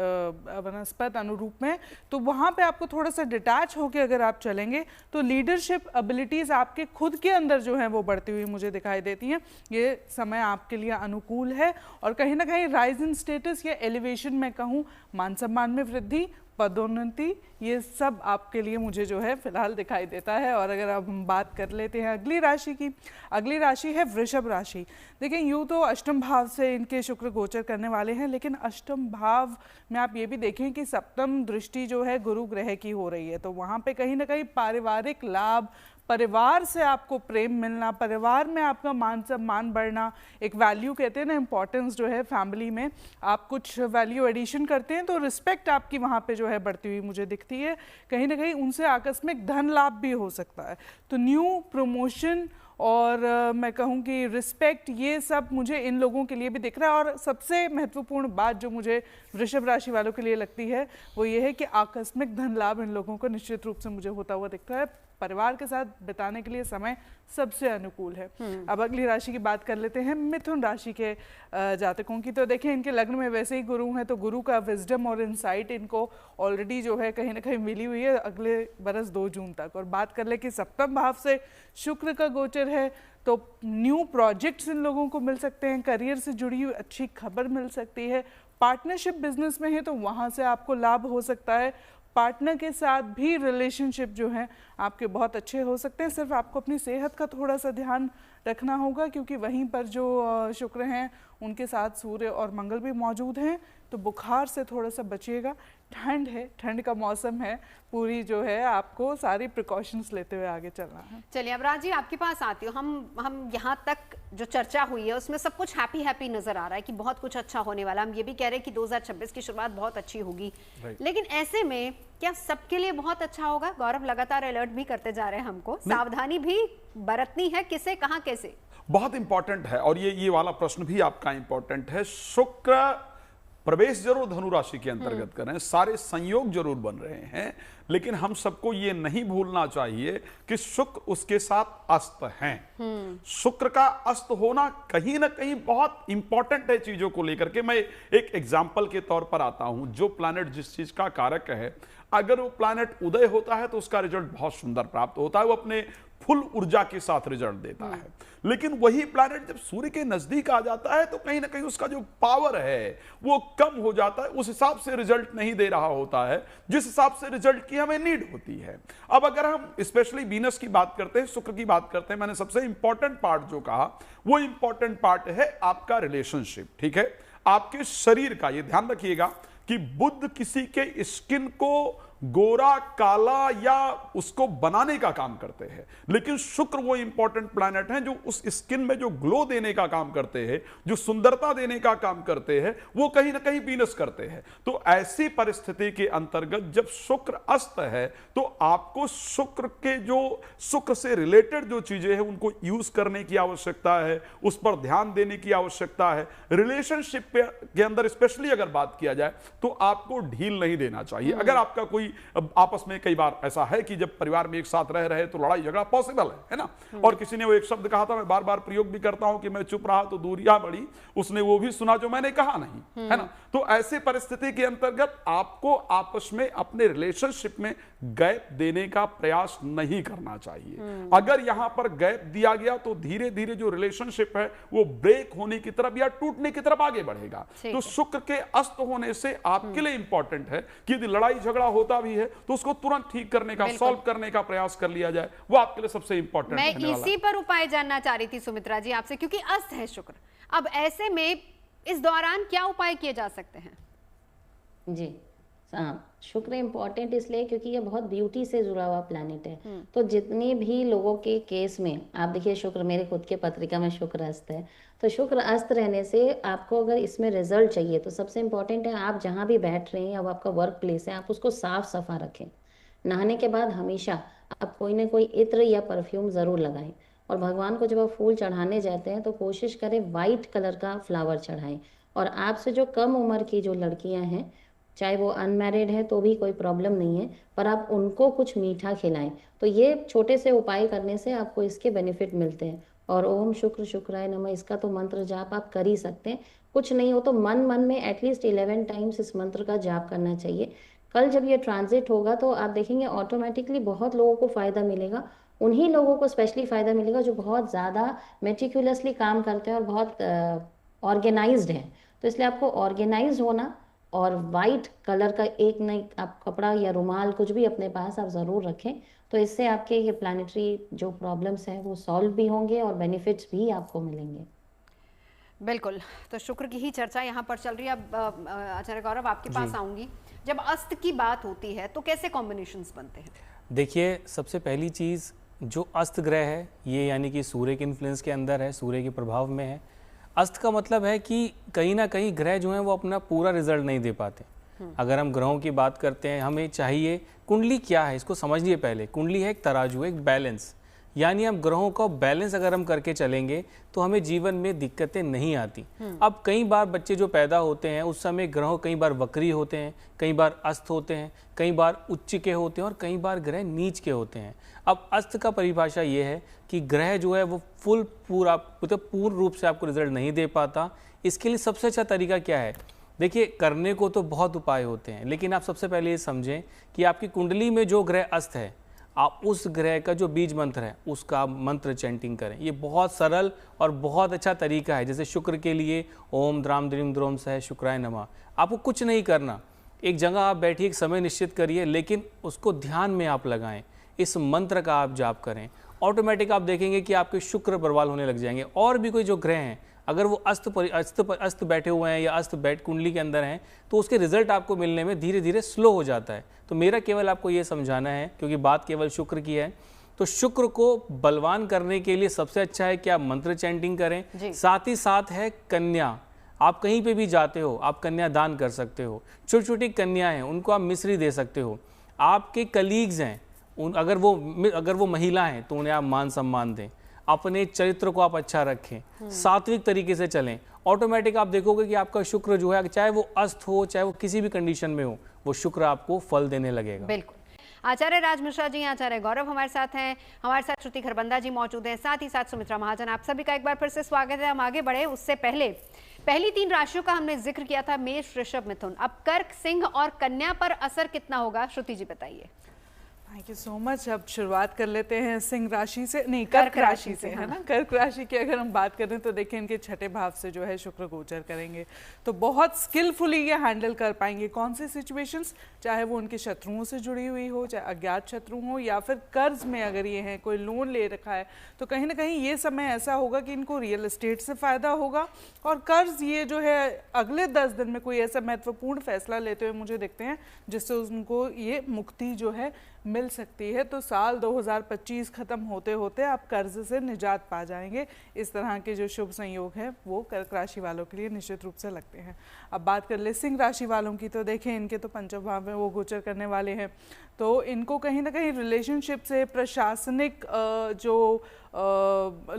वनस्पत अनुरूप में, तो वहाँ पे आपको थोड़ा सा डिटैच होकर अगर आप चलेंगे तो लीडरशिप एबिलिटीज़ आपके खुद के अंदर जो है वो बढ़ती हुई मुझे दिखाई देती हैं। ये समय आपके लिए अनुकूल है और कहीं ना कहीं राइज इन स्टेटस या एलिवेशन मैं कहूँ, मान सम्मान में वृद्धि, पदोन्नति, ये सब आपके लिए मुझे जो है फिलहाल दिखाई देता है। और अगर अब हम बात कर लेते हैं अगली राशि की, अगली राशि है वृषभ राशि। देखिए, यूँ तो अष्टम भाव से इनके शुक्र गोचर करने वाले हैं, लेकिन अष्टम भाव में आप ये भी देखें कि सप्तम दृष्टि जो है गुरु ग्रह की हो रही है, तो वहाँ पे कहीं ना कहीं पारिवारिक लाभ, परिवार से आपको प्रेम मिलना, परिवार में आपका मान सम्मान बढ़ना, एक वैल्यू कहते हैं ना, इंपॉर्टेंस जो है फैमिली में, आप कुछ वैल्यू एडिशन करते हैं तो रिस्पेक्ट आपकी वहाँ पे जो है बढ़ती हुई मुझे दिखती है। कहीं ना कहीं उनसे आकस्मिक धन लाभ भी हो सकता है, तो न्यू प्रमोशन और मैं कहूँ कि रिस्पेक्ट, ये सब मुझे इन लोगों के लिए भी दिख रहा है। और सबसे महत्वपूर्ण बात जो मुझे वृषभ राशि वालों के लिए लगती है वो ये है कि आकस्मिक धन लाभ इन लोगों को निश्चित रूप से मुझे होता हुआ दिखता है। परिवार के साथ बिताने के लिए समय सबसे अनुकूल है। अब अगली राशि की बात कर लेते हैं मिथुन राशि के जातकों की। तो देखिए, इनके लग्न में वैसे ही गुरु हैं, तो गुरु का विजडम और इंसाइट इनको ऑलरेडी जो है कहीं ना कहीं मिली हुई है अगले बरस 2 जून तक। और बात कर ले कि सप्तम भाव से शुक्र का गोचर है, तो न्यू प्रोजेक्ट्स इन लोगों को मिल सकते हैं, करियर से जुड़ी हुई अच्छी खबर मिल सकती है। पार्टनरशिप बिजनेस में है तो वहाँ से आपको लाभ हो सकता है। पार्टनर के साथ भी रिलेशनशिप जो है आपके बहुत अच्छे हो सकते हैं। सिर्फ आपको अपनी सेहत का थोड़ा सा ध्यान रखना होगा, क्योंकि वहीं पर जो शुक्र हैं उनके साथ सूर्य और मंगल भी मौजूद हैं, तो बुखार से थोड़ा सा बचिएगा। ठंड है, ठंड का मौसम है, पूरी जो है आपको सारी प्रिकॉशंस लेते हुए आगे चलना है। चलिए अब राज जी आपके पास आती हूँ। हम यहाँ तक जो चर्चा हुई है उसमें सब कुछ हैप्पी हैप्पी नजर आ रहा है कि बहुत कुछ अच्छा होने वाला। हम ये भी कह रहे हैं कि 2026 की शुरुआत बहुत अच्छी होगी, लेकिन ऐसे में क्या सबके लिए बहुत अच्छा होगा? गौरव लगातार अलर्ट भी करते जा रहे हैं हमको, सावधानी भी बरतनी है, किसे कहाँ कैसे। बहुत इंपॉर्टेंट है, और ये वाला प्रश्न भी आपका इंपॉर्टेंट है। शुक्र प्रवेश जरूर धनु राशि के अंतर्गत कर रहे हैं, सारे संयोग जरूर बन रहे हैं, लेकिन हम सबको ये नहीं भूलना चाहिए कि शुक्र उसके साथ अस्त हैं। शुक्र का अस्त होना कहीं ना कहीं बहुत इंपॉर्टेंट है चीजों को लेकर के। मैं एक एग्जांपल के तौर पर आता हूं। जो प्लैनेट जिस चीज का कारक है, अगर वो प्लैनेट उदय होता है तो उसका रिजल्ट बहुत सुंदर प्राप्त होता है, वो अपने फुल ऊर्जा के साथ रिजल्ट देता है। लेकिन वही प्लैनेट जब सूर्य के नजदीक आ जाता है तो कहीं ना कहीं उसका जो पावर है वो कम हो जाता है, उस हिसाब से रिजल्ट नहीं दे रहा होता है जिस हिसाब से रिजल्ट की हमें नीड होती है। अब अगर हम स्पेशली वीनस की बात करते हैं, शुक्र की बात करते हैं, मैंने सबसे इंपॉर्टेंट पार्ट जो कहा वो इंपॉर्टेंट पार्ट है आपका रिलेशनशिप। ठीक है, आपके शरीर का, ये ध्यान रखिएगा कि बुध किसी के स्किन को गोरा काला या उसको बनाने का काम करते हैं, लेकिन शुक्र वो इंपॉर्टेंट प्लैनेट हैं जो उस स्किन में जो ग्लो देने का काम करते हैं, जो सुंदरता देने का काम करते हैं, वो कहीं ना कहीं वीनस करते हैं। तो ऐसी परिस्थिति के अंतर्गत जब शुक्र अस्त है तो आपको शुक्र के जो शुक्र से रिलेटेड जो चीजें हैं उनको यूज करने की आवश्यकता है, उस पर ध्यान देने की आवश्यकता है। रिलेशनशिप के अंदर स्पेशली अगर बात किया जाए तो आपको ढील नहीं देना चाहिए। अगर आपका कोई आपस में, कई बार ऐसा है कि जब परिवार में एक साथ रह रहे तो लड़ाई झगड़ा पॉसिबल है ना। और किसी ने वो एक शब्द कहा था, मैं बार बार प्रयोग भी करता हूं कि मैं चुप रहा तो दूरियां बढ़ी, उसने वो भी सुना जो मैंने कहा नहीं, है ना। तो ऐसे परिस्थिति के अंतर्गत आपको आपस में अपने रिलेशनशिप में गैप देने का प्रयास नहीं करना चाहिए। अगर यहां पर गैप दिया गया तो धीरे धीरे जो रिलेशनशिप है वो ब्रेक होने की तरफ या टूटने की तरफ आगे बढ़ेगा। तो शुक्र के अस्त होने से आपके लिए इंपॉर्टेंट है कि यदि लड़ाई झगड़ा होता भी है तो उसको तुरंत ठीक करने का, सॉल्व करने का प्रयास कर लिया जाए, वो आपके लिए सबसे इंपॉर्टेंट है। मैं इसी पर उपाय जानना चाह रही थी सुमित्रा जी आपसे, क्योंकि अस्त है शुक्र। अब ऐसे में इस दौरान क्या उपाय किए जा सकते हैं? जी हाँ, शुक्र इम्पॉर्टेंट इसलिए क्योंकि ये बहुत ब्यूटी से जुड़ा हुआ प्लैनेट है। तो जितने भी लोगों के केस में आप देखिए, शुक्र मेरे खुद के पत्रिका में शुक्र अस्त है, तो शुक्र अस्त रहने से आपको अगर इसमें रिजल्ट चाहिए तो सबसे इम्पॉर्टेंट है आप जहाँ भी बैठ रहे हैं, अब आपका वर्क प्लेस है, आप उसको साफ सफा रखें। नहाने के बाद हमेशा आप कोई ना कोई इत्र या परफ्यूम ज़रूर लगाएं। और भगवान को जब आप फूल चढ़ाने जाते हैं तो कोशिश करें वाइट कलर का फ्लावर चढ़ाएं। और आपसे जो कम उम्र की जो लड़कियां हैं, चाहे वो अनमैरिड है तो भी कोई प्रॉब्लम नहीं है, पर आप उनको कुछ मीठा खिलाएं। तो ये छोटे से उपाय करने से आपको इसके बेनिफिट मिलते हैं। और ओम शुक्र शुक्राय नमः, इसका तो मंत्र जाप आप कर ही सकते हैं। कुछ नहीं हो तो मन मन में एटलीस्ट 11 टाइम्स इस मंत्र का जाप करना चाहिए। कल जब ये ट्रांजिट होगा तो आप देखेंगे ऑटोमेटिकली बहुत लोगों को फ़ायदा मिलेगा। उन्हीं लोगों को स्पेशली फ़ायदा मिलेगा जो बहुत ज़्यादा मेटिकुलसली काम करते हैं और बहुत ऑर्गेनाइज्ड हैं। तो इसलिए आपको ऑर्गेनाइज्ड होना और वाइट कलर का एक नई आप कपड़ा या रुमाल कुछ भी अपने पास आप ज़रूर रखें। तो इससे आपके ये प्लानिटरी जो प्रॉब्लम्स हैं वो सॉल्व भी होंगे और बेनिफिट्स भी आपको मिलेंगे। बिल्कुल, तो शुक्र की ही चर्चा यहाँ पर चल रही है। अब आचार्य गौरव आपके पास आऊंगी। जब अस्त की बात होती है तो कैसे कॉम्बिनेशंस बनते हैं? देखिए, सबसे पहली चीज़ जो अस्त ग्रह है ये यानी कि सूर्य के इन्फ्लुएंस के अंदर है, सूर्य के प्रभाव में है। अस्त का मतलब है कि कहीं ना कहीं ग्रह जो हैं वो अपना पूरा रिजल्ट नहीं दे पाते। अगर हम ग्रहों की बात करते हैं, हमें चाहिए कुंडली क्या है इसको समझिए पहले। कुंडली है एक तराजू, एक बैलेंस, यानी हम ग्रहों को बैलेंस अगर हम करके चलेंगे तो हमें जीवन में दिक्कतें नहीं आती। अब कई बार बच्चे जो पैदा होते हैं उस समय ग्रह कई बार वक्री होते हैं, कई बार अस्त होते हैं, कई बार उच्च के होते हैं और कई बार ग्रह नीच के होते हैं। अब अस्त का परिभाषा ये है कि ग्रह जो है वो पूर्ण रूप से आपको रिजल्ट नहीं दे पाता। इसके लिए सबसे अच्छा तरीका क्या है? देखिए, करने को तो बहुत उपाय होते हैं, लेकिन आप सबसे पहले ये समझें कि आपकी कुंडली में जो ग्रह अस्त है आप उस ग्रह का जो बीज मंत्र है उसका मंत्र चैंटिंग करें। ये बहुत सरल और बहुत अच्छा तरीका है। जैसे शुक्र के लिए ओम द्राम द्रीम द्रोम सह शुक्राय नमः, आपको कुछ नहीं करना, एक जगह आप बैठिए, एक समय निश्चित करिए, लेकिन उसको ध्यान में आप लगाएं, इस मंत्र का आप जाप करें, ऑटोमेटिक आप देखेंगे कि आपके शुक्र बरवाल होने लग जाएंगे। और भी कोई जो ग्रह हैं अगर वो अस्त बैठे हुए हैं या अस्त बैठ कुंडली के अंदर हैं तो उसके रिजल्ट आपको मिलने में धीरे धीरे स्लो हो जाता है। तो मेरा केवल आपको ये समझाना है, क्योंकि बात केवल शुक्र की है, तो शुक्र को बलवान करने के लिए सबसे अच्छा है कि आप मंत्र चैंटिंग करें। साथ ही साथ है कन्या, आप कहीं पे भी जाते हो आप कन्या दान कर सकते हो। छोटी छोटी कन्या हैं उनको आप मिश्री दे सकते हो। आपके कलीग्स हैं अगर वो महिला हैं तो उन्हें आप मान सम्मान दें। अपने चरित्र को आप अच्छा रखें, सात्विक तरीके से चलें। ऑटोमेटिक आप देखोगे कि आपका शुक्र जो है, चाहे वो अस्त हो चाहे वो किसी भी कंडीशन में हो, वो शुक्र आपको फल देने लगेगा। बिल्कुल। आचार्य राज मिश्रा जी, आचार्य गौरव हमारे साथ हैं, हमारे साथ श्रुति खरबंदा जी मौजूद हैं, साथ ही साथ सुमित्रा महाजन। आप सभी का एक बार फिर से स्वागत है। हम आगे बढ़े उससे पहले पहली 3 राशियों का हमने जिक्र किया था, मेष, वृषभ, मिथुन। अब कर्क, सिंह और कन्या पर असर कितना होगा, श्रुति जी बताइए। Thank you so much. अब शुरुआत कर लेते हैं सिंह राशि से, नहीं कर्क राशि से, है ना। कर्क राशि की अगर हम बात करें तो देखिए इनके छठे भाव से जो है शुक्र गोचर करेंगे, तो बहुत स्किलफुली ये हैंडल कर पाएंगे कौन से सिचुएशंस, चाहे वो उनके शत्रुओं से जुड़ी हुई हो, चाहे अज्ञात शत्रु हो, या फिर कर्ज में अगर ये हैं, कोई लोन ले रखा है, तो कहीं ना कहीं ये समय ऐसा होगा कि इनको रियल एस्टेट से फ़ायदा होगा। और कर्ज ये जो है अगले 10 दिन में कोई ऐसा महत्वपूर्ण फैसला लेते हुए मुझे दिखते हैं जिससे उनको ये मुक्ति जो है मिल सकती है। तो साल 2025 खत्म होते होते आप कर्ज से निजात पा जाएंगे। इस तरह के जो शुभ संयोग है वो कर्क राशि वालों के लिए निश्चित रूप से लगते हैं। अब बात कर ले सिंह राशि वालों की, तो देखें इनके तो पंचम भाव में वो गोचर करने वाले हैं, तो इनको कहीं ना कहीं रिलेशनशिप से, प्रशासनिक जो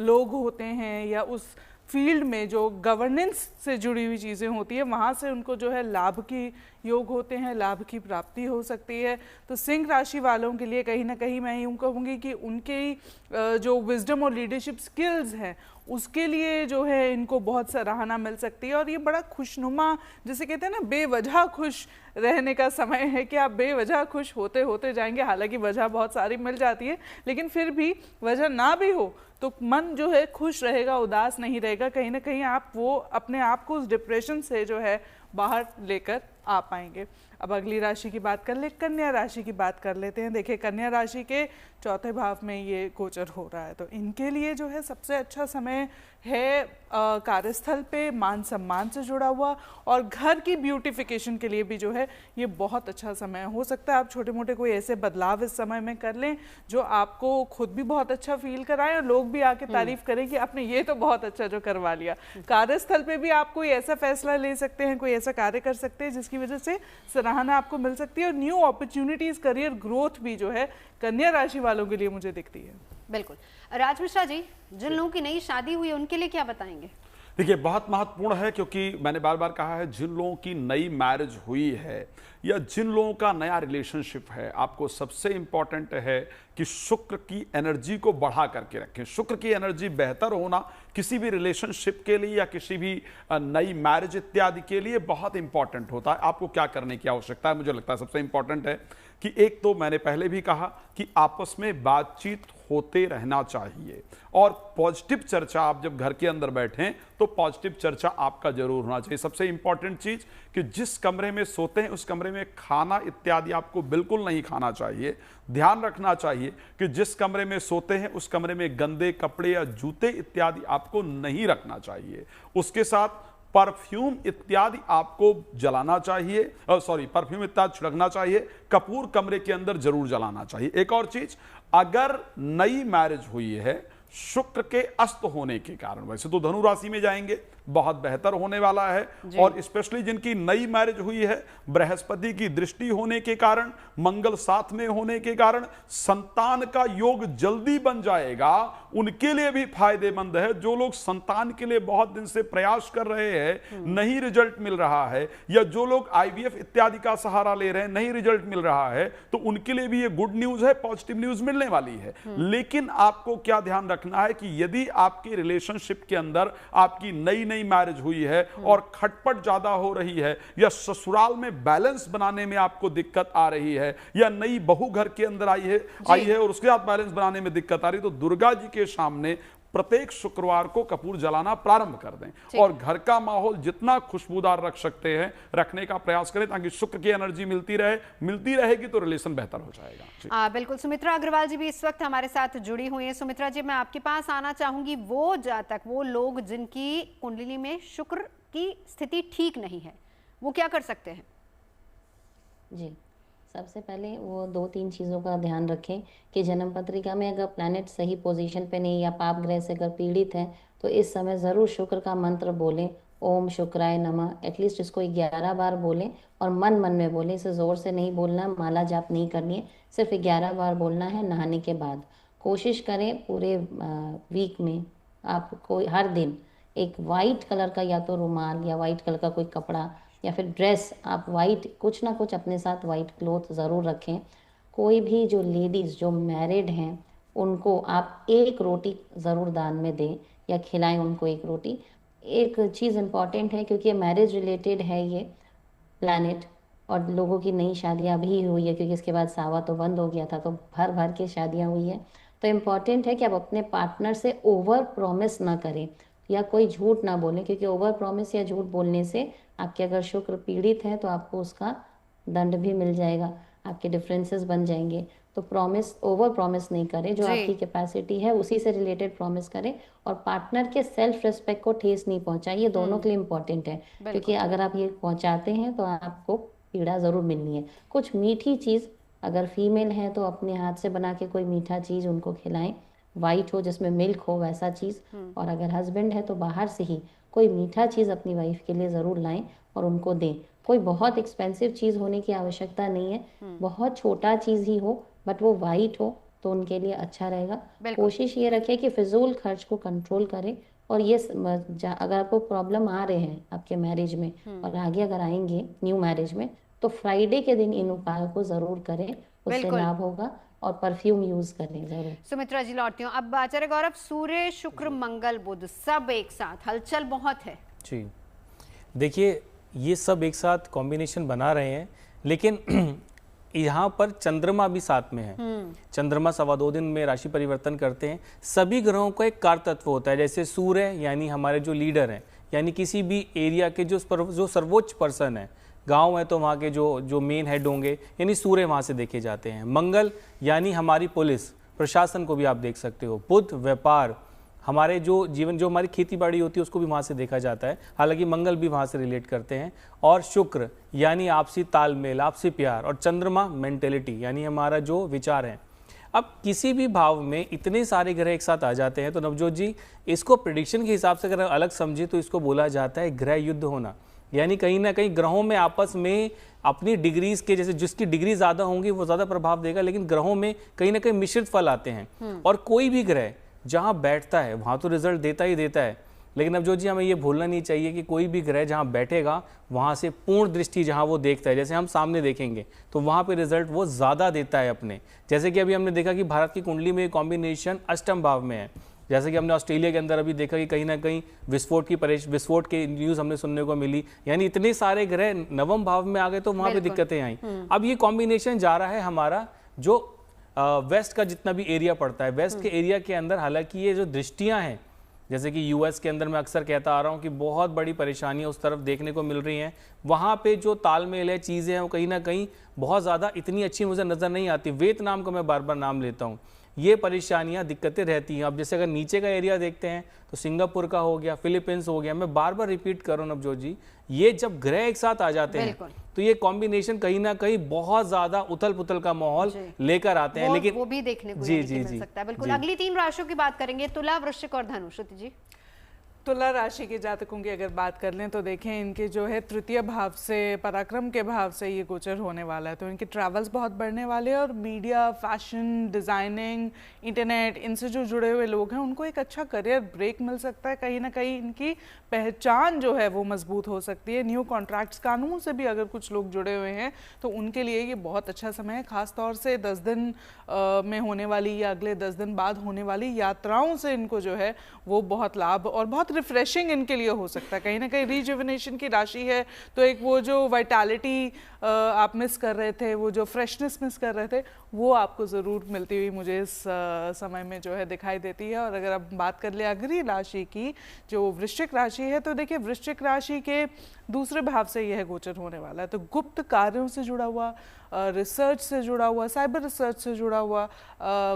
लोग होते हैं या उस फील्ड में जो गवर्नेंस से जुड़ी हुई चीज़ें होती है, वहाँ से उनको जो है लाभ की योग होते हैं, लाभ की प्राप्ति हो सकती है। तो सिंह राशि वालों के लिए कहीं ना कहीं मैं यूँ कहूँगी कि उनके जो विजडम और लीडरशिप स्किल्स हैं उसके लिए जो है इनको बहुत सराहना मिल सकती है। और ये बड़ा खुशनुमा, जिसे कहते हैं ना, बेवजह खुश रहने का समय है कि आप बेवजह खुश होते होते जाएंगे। हालांकि वजह बहुत सारी मिल जाती है, लेकिन फिर भी वजह ना भी हो तो मन जो है खुश रहेगा, उदास नहीं रहेगा। कहीं ना कहीं आप वो अपने आप को उस डिप्रेशन से जो है बाहर लेकर आ पाएंगे। अब अगली राशि की बात कर ले, कन्या राशि की बात कर लेते हैं। देखिए कन्या राशि के चौथे भाव में ये गोचर हो रहा है, तो इनके लिए जो है सबसे अच्छा समय है कार्यस्थल पे मान सम्मान से जुड़ा हुआ, और घर की ब्यूटिफिकेशन के लिए भी जो है ये बहुत अच्छा समय हो सकता है। आप छोटे मोटे कोई ऐसे बदलाव इस समय में कर लें जो आपको खुद भी बहुत अच्छा फील कराएं और लोग भी आके तारीफ करें कि आपने ये तो बहुत अच्छा जो करवा लिया। कार्यस्थल पे भी आप कोई ऐसा फैसला ले सकते हैं, कोई ऐसा कार्य कर सकते हैं जिसकी वजह से सराहना आपको मिल सकती है, और न्यू अपॉर्चुनिटीज, करियर ग्रोथ भी जो है कन्या राशि वालों के लिए मुझे दिखती है। बिल्कुल। राज मिश्रा जी, जिन लोगों की नई शादी हुई है उनके लिए क्या बताएंगे? देखिए बहुत महत्वपूर्ण है, क्योंकि मैंने बार बार कहा है, जिन लोगों की नई मैरिज हुई है या जिन लोगों का नया रिलेशनशिप है, आपको सबसे इंपॉर्टेंट है कि शुक्र की एनर्जी को बढ़ा करके रखें। शुक्र की एनर्जी बेहतर होना किसी भी रिलेशनशिप के लिए या किसी भी नई मैरिज इत्यादि के लिए बहुत इंपॉर्टेंट होता है। आपको क्या करने की आवश्यकता है, मुझे लगता है सबसे इंपॉर्टेंट है कि एक तो मैंने पहले भी कहा कि आपस में बातचीत होते रहना चाहिए, और पॉजिटिव चर्चा, आप जब घर के अंदर बैठें तो पॉजिटिव चर्चा आपका जरूर होना चाहिए। सबसे इंपॉर्टेंट चीज कि जिस कमरे में सोते हैं उस कमरे में खाना इत्यादि आपको बिल्कुल नहीं खाना चाहिए। ध्यान रखना चाहिए कि जिस कमरे में सोते हैं उस कमरे में गंदे कपड़े या जूते इत्यादि आपको नहीं रखना चाहिए। उसके साथ परफ्यूम इत्यादि आपको जलाना चाहिए, परफ्यूम इत्यादि छिड़कना चाहिए। कपूर कमरे के अंदर जरूर जलाना चाहिए। एक और चीज, अगर नई मैरिज हुई है शुक्र के अस्त होने के कारण, वैसे तो धनु राशि में जाएंगे, बहुत बेहतर होने वाला है, और स्पेशली जिनकी नई मैरिज हुई है बृहस्पति की दृष्टि होने के कारण, मंगल साथ में होने के कारण संतान का योग जल्दी बन जाएगा। उनके लिए भी फायदेमंद है। जो लोग संतान के लिए बहुत दिन से प्रयास कर रहे हैं, नहीं रिजल्ट मिल रहा है, या जो लोग IVF इत्यादि का सहारा ले रहे हैं, नहीं रिजल्ट मिल रहा है, तो उनके लिए भी ये गुड न्यूज है, पॉजिटिव न्यूज मिलने वाली है। लेकिन आपको क्या ध्यान रखना है कि यदि आपके रिलेशनशिप के अंदर आपकी नई नई मैरिज हुई है और खटपट ज्यादा हो रही है, या ससुराल में बैलेंस बनाने में आपको दिक्कत आ रही है, या नई बहू घर के अंदर आई है और उसके साथ बैलेंस बनाने में दिक्कत आ रही है, तो दुर्गा जी के सामने प्रत्येक शुक्रवार को कपूर जलाना प्रारंभ कर दें और घर का माहौल जितना खुशबूदार रख सकते हैं रखने का प्रयास करें, ताकि शुक्र की एनर्जी मिलती रहेगी तो रिलेशन बेहतर हो जाएगा। बिल्कुल। सुमित्रा अग्रवाल जी भी इस वक्त हमारे साथ जुड़ी हुई हैं। सुमित्रा जी, मैं आपके पास आना चाहूंगी। वो जातक, वो लोग जिनकी कुंडली में शुक्र की स्थिति ठीक नहीं है, वो क्या कर सकते हैं? जी, सबसे पहले वो 2-3 चीज़ों का ध्यान रखें कि जन्म पत्रिका में अगर प्लैनेट सही पोजीशन पे नहीं या पाप ग्रह से अगर पीड़ित है तो इस समय ज़रूर शुक्र का मंत्र बोलें, ओम शुक्राय नमः। एटलीस्ट इसको 11 बार बोलें और मन मन में बोलें, इसे ज़ोर से नहीं बोलना, माला जाप नहीं करनी है, सिर्फ 11 बार बोलना है नहाने के बाद। कोशिश करें पूरे वीक में आप कोई हर दिन एक वाइट कलर का या तो रुमाल या वाइट कलर का कोई कपड़ा या फिर ड्रेस, आप वाइट कुछ ना कुछ अपने साथ वाइट क्लोथ ज़रूर रखें। कोई भी जो लेडीज़ जो मैरिड हैं उनको आप 1 रोटी ज़रूर दान में दें या खिलाएं उनको 1 रोटी। एक चीज़ इम्पॉर्टेंट है क्योंकि मैरिज रिलेटेड है ये प्लैनेट, और लोगों की नई शादियां भी हुई है क्योंकि इसके बाद सावा तो बंद हो गया था, तो भर भर के शादियां हुई है। तो इम्पॉर्टेंट है कि आप अपने पार्टनर से ओवर प्रॉमिस ना करें या कोई झूठ ना बोलें, क्योंकि ओवर प्रॉमिस या झूठ बोलने से आपके अगर शुक्र पीड़ित है तो आपको उसका दंड भी मिल जाएगा, आपके डिफरेंसेस बन जाएंगे। तो प्रॉमिस, ओवर प्रॉमिस नहीं करें, जो आपकी कैपेसिटी है उसी से रिलेटेड प्रॉमिस करें, और पार्टनर के सेल्फ रिस्पेक्ट को ठेस नहीं पहुंचाएं। ये दोनों के लिए इम्पोर्टेंट है, क्योंकि अगर आप ये पहुंचाते हैं तो आपको पीड़ा ज़रूर मिलनी है। कुछ मीठी चीज़, अगर फीमेल है तो अपने हाथ से बना के कोई मीठा चीज़ उनको खिलाएं, वाइट हो जिसमें मिल्क हो वैसा चीज़, और अगर हस्बैंड है तो बाहर से ही कोई मीठा चीज़ अपनी वाइफ के लिए ज़रूर लाएं और उनको दें। कोई बहुत एक्सपेंसिव चीज़ होने की आवश्यकता नहीं है, बहुत छोटा चीज़ ही हो बट वो वाइट हो तो उनके लिए अच्छा रहेगा। कोशिश ये रखें कि फिजूल खर्च को कंट्रोल करें, और ये अगर आपको प्रॉब्लम आ रहे हैं आपके मैरिज में और आगे अगर आएंगे न्यू मैरिज में, तो फ्राइडे के दिन इन उपायों को ज़रूर करें, उससे लाभ होगा। और परफ्यूम यूज करें जरूर। सुमित्रा जी लौटती हूँ। अब आचार्य गौरव, सूर्य शुक्र मंगल बुध सब एक साथ, हलचल बहुत है जी। देखिए ये सब एक साथ कॉम्बिनेशन बना रहे हैं, लेकिन यहाँ पर चंद्रमा भी साथ में है। चंद्रमा 2.25 दिन में राशि परिवर्तन करते हैं। सभी ग्रहों का एक कार तत्व होता है, जैसे सूर्य यानी हमारे जो लीडर हैं, यानी किसी भी एरिया के जो सर्वोच्च पर्सन है, गांव है तो वहाँ के जो मेन हेड होंगे, यानी सूर्य वहाँ से देखे जाते हैं। मंगल यानी हमारी पुलिस प्रशासन को भी आप देख सकते हो। बुध व्यापार, हमारे जो जीवन, जो हमारी खेती बाड़ी होती है उसको भी वहाँ से देखा जाता है, हालांकि मंगल भी वहाँ से रिलेट करते हैं। और शुक्र यानी आपसी तालमेल, आपसी प्यार, और चंद्रमा मेंटेलिटी यानी हमारा जो विचार है। अब किसी भी भाव में इतने सारे ग्रह एक साथ आ जाते हैं तो नवजोत जी, इसको प्रेडिक्शन के हिसाब से अगर अलग समझे तो इसको बोला जाता है ग्रह युद्ध होना। यानी कहीं ना कहीं ग्रहों में आपस में अपनी डिग्रीज के, जैसे जिसकी डिग्री ज़्यादा होंगी वो ज़्यादा प्रभाव देगा, लेकिन ग्रहों में कहीं ना कहीं मिश्रित फल आते हैं। और कोई भी ग्रह जहाँ बैठता है वहाँ तो रिजल्ट देता ही देता है, लेकिन अब जो जी हमें ये भूलना नहीं चाहिए कि कोई भी ग्रह जहाँ बैठेगा वहाँ से पूर्ण दृष्टि जहाँ वो देखता है, जैसे हम सामने देखेंगे तो वहाँ पे रिजल्ट वो ज़्यादा देता है अपने। जैसे कि अभी हमने देखा कि भारत की कुंडली में कॉम्बिनेशन अष्टम भाव में है, जैसे कि हमने ऑस्ट्रेलिया के अंदर अभी देखा कि कहीं ना कहीं विस्फोट की न्यूज़ हमने सुनने को मिली। यानी इतने सारे ग्रह नवम भाव में आ गए तो वहाँ पे दिक्कतें आई। अब ये कॉम्बिनेशन जा रहा है हमारा जो वेस्ट का जितना भी एरिया पड़ता है, वेस्ट के एरिया के अंदर, हालांकि ये जो दृष्टियां हैं, जैसे कि यूएस के अंदर मैं अक्सर कहता आ रहा हूँ कि बहुत बड़ी परेशानियां उस तरफ देखने को मिल रही हैं। वहाँ पे जो तालमेल है, चीज़ें हैं, वो कहीं ना कहीं बहुत ज़्यादा इतनी अच्छी मुझे नज़र नहीं आती। वियतनाम का मैं बार बार नाम लेता हूँ, ये परेशानियां, दिक्कतें रहती हैं। अब जैसे अगर नीचे का एरिया देखते हैं तो सिंगापुर का हो गया, फिलीपींस हो गया। मैं बार बार रिपीट कर रहा हूँ नवजोत जी, ये जब ग्रह एक साथ आ जाते हैं तो ये कॉम्बिनेशन कहीं ना कहीं बहुत ज्यादा उथल पुथल का माहौल लेकर आते हैं। लेकिन वो भी देखने को मिल सकता है। बिल्कुल। अगली 3 राशियों की बात करेंगे, तुला, वृश्चिक और धनु। श्रुति जी। तुला राशि के जातकों की अगर बात कर लें तो देखें इनके जो है तृतीय भाव से, पराक्रम के भाव से ये गोचर होने वाला है, तो इनके ट्रैवल्स बहुत बढ़ने वाले हैं। और मीडिया, फैशन, डिज़ाइनिंग, इंटरनेट, इनसे जो जुड़े हुए लोग हैं उनको एक अच्छा करियर ब्रेक मिल सकता है। कहीं ना कहीं इनकी पहचान जो है वो मजबूत हो सकती है। न्यू कॉन्ट्रैक्ट्स, कानून से भी अगर कुछ लोग जुड़े हुए हैं तो उनके लिए ये बहुत अच्छा समय है। खास तौर से 10 दिन में होने वाली या अगले 10 दिन बाद होने वाली यात्राओं से इनको जो है वो बहुत लाभ और बहुत रिफ्रेशिंग इनके लिए हो सकता है, कहीं ना कहीं रिजुविनेशन की राशि है। तो एक वो जो वाइटैलिटी आप मिस कर रहे थे, वो जो फ्रेशनेस मिस कर रहे थे, वो आपको ज़रूर मिलती हुई मुझे इस समय में जो है दिखाई देती है। और अगर आप बात कर ले अगली राशि की, जो वृश्चिक राशि है, तो देखिए वृश्चिक राशि के दूसरे भाव से यह गोचर होने वाला है। तो गुप्त कार्यों से जुड़ा हुआ, रिसर्च से जुड़ा हुआ, साइबर रिसर्च से जुड़ा हुआ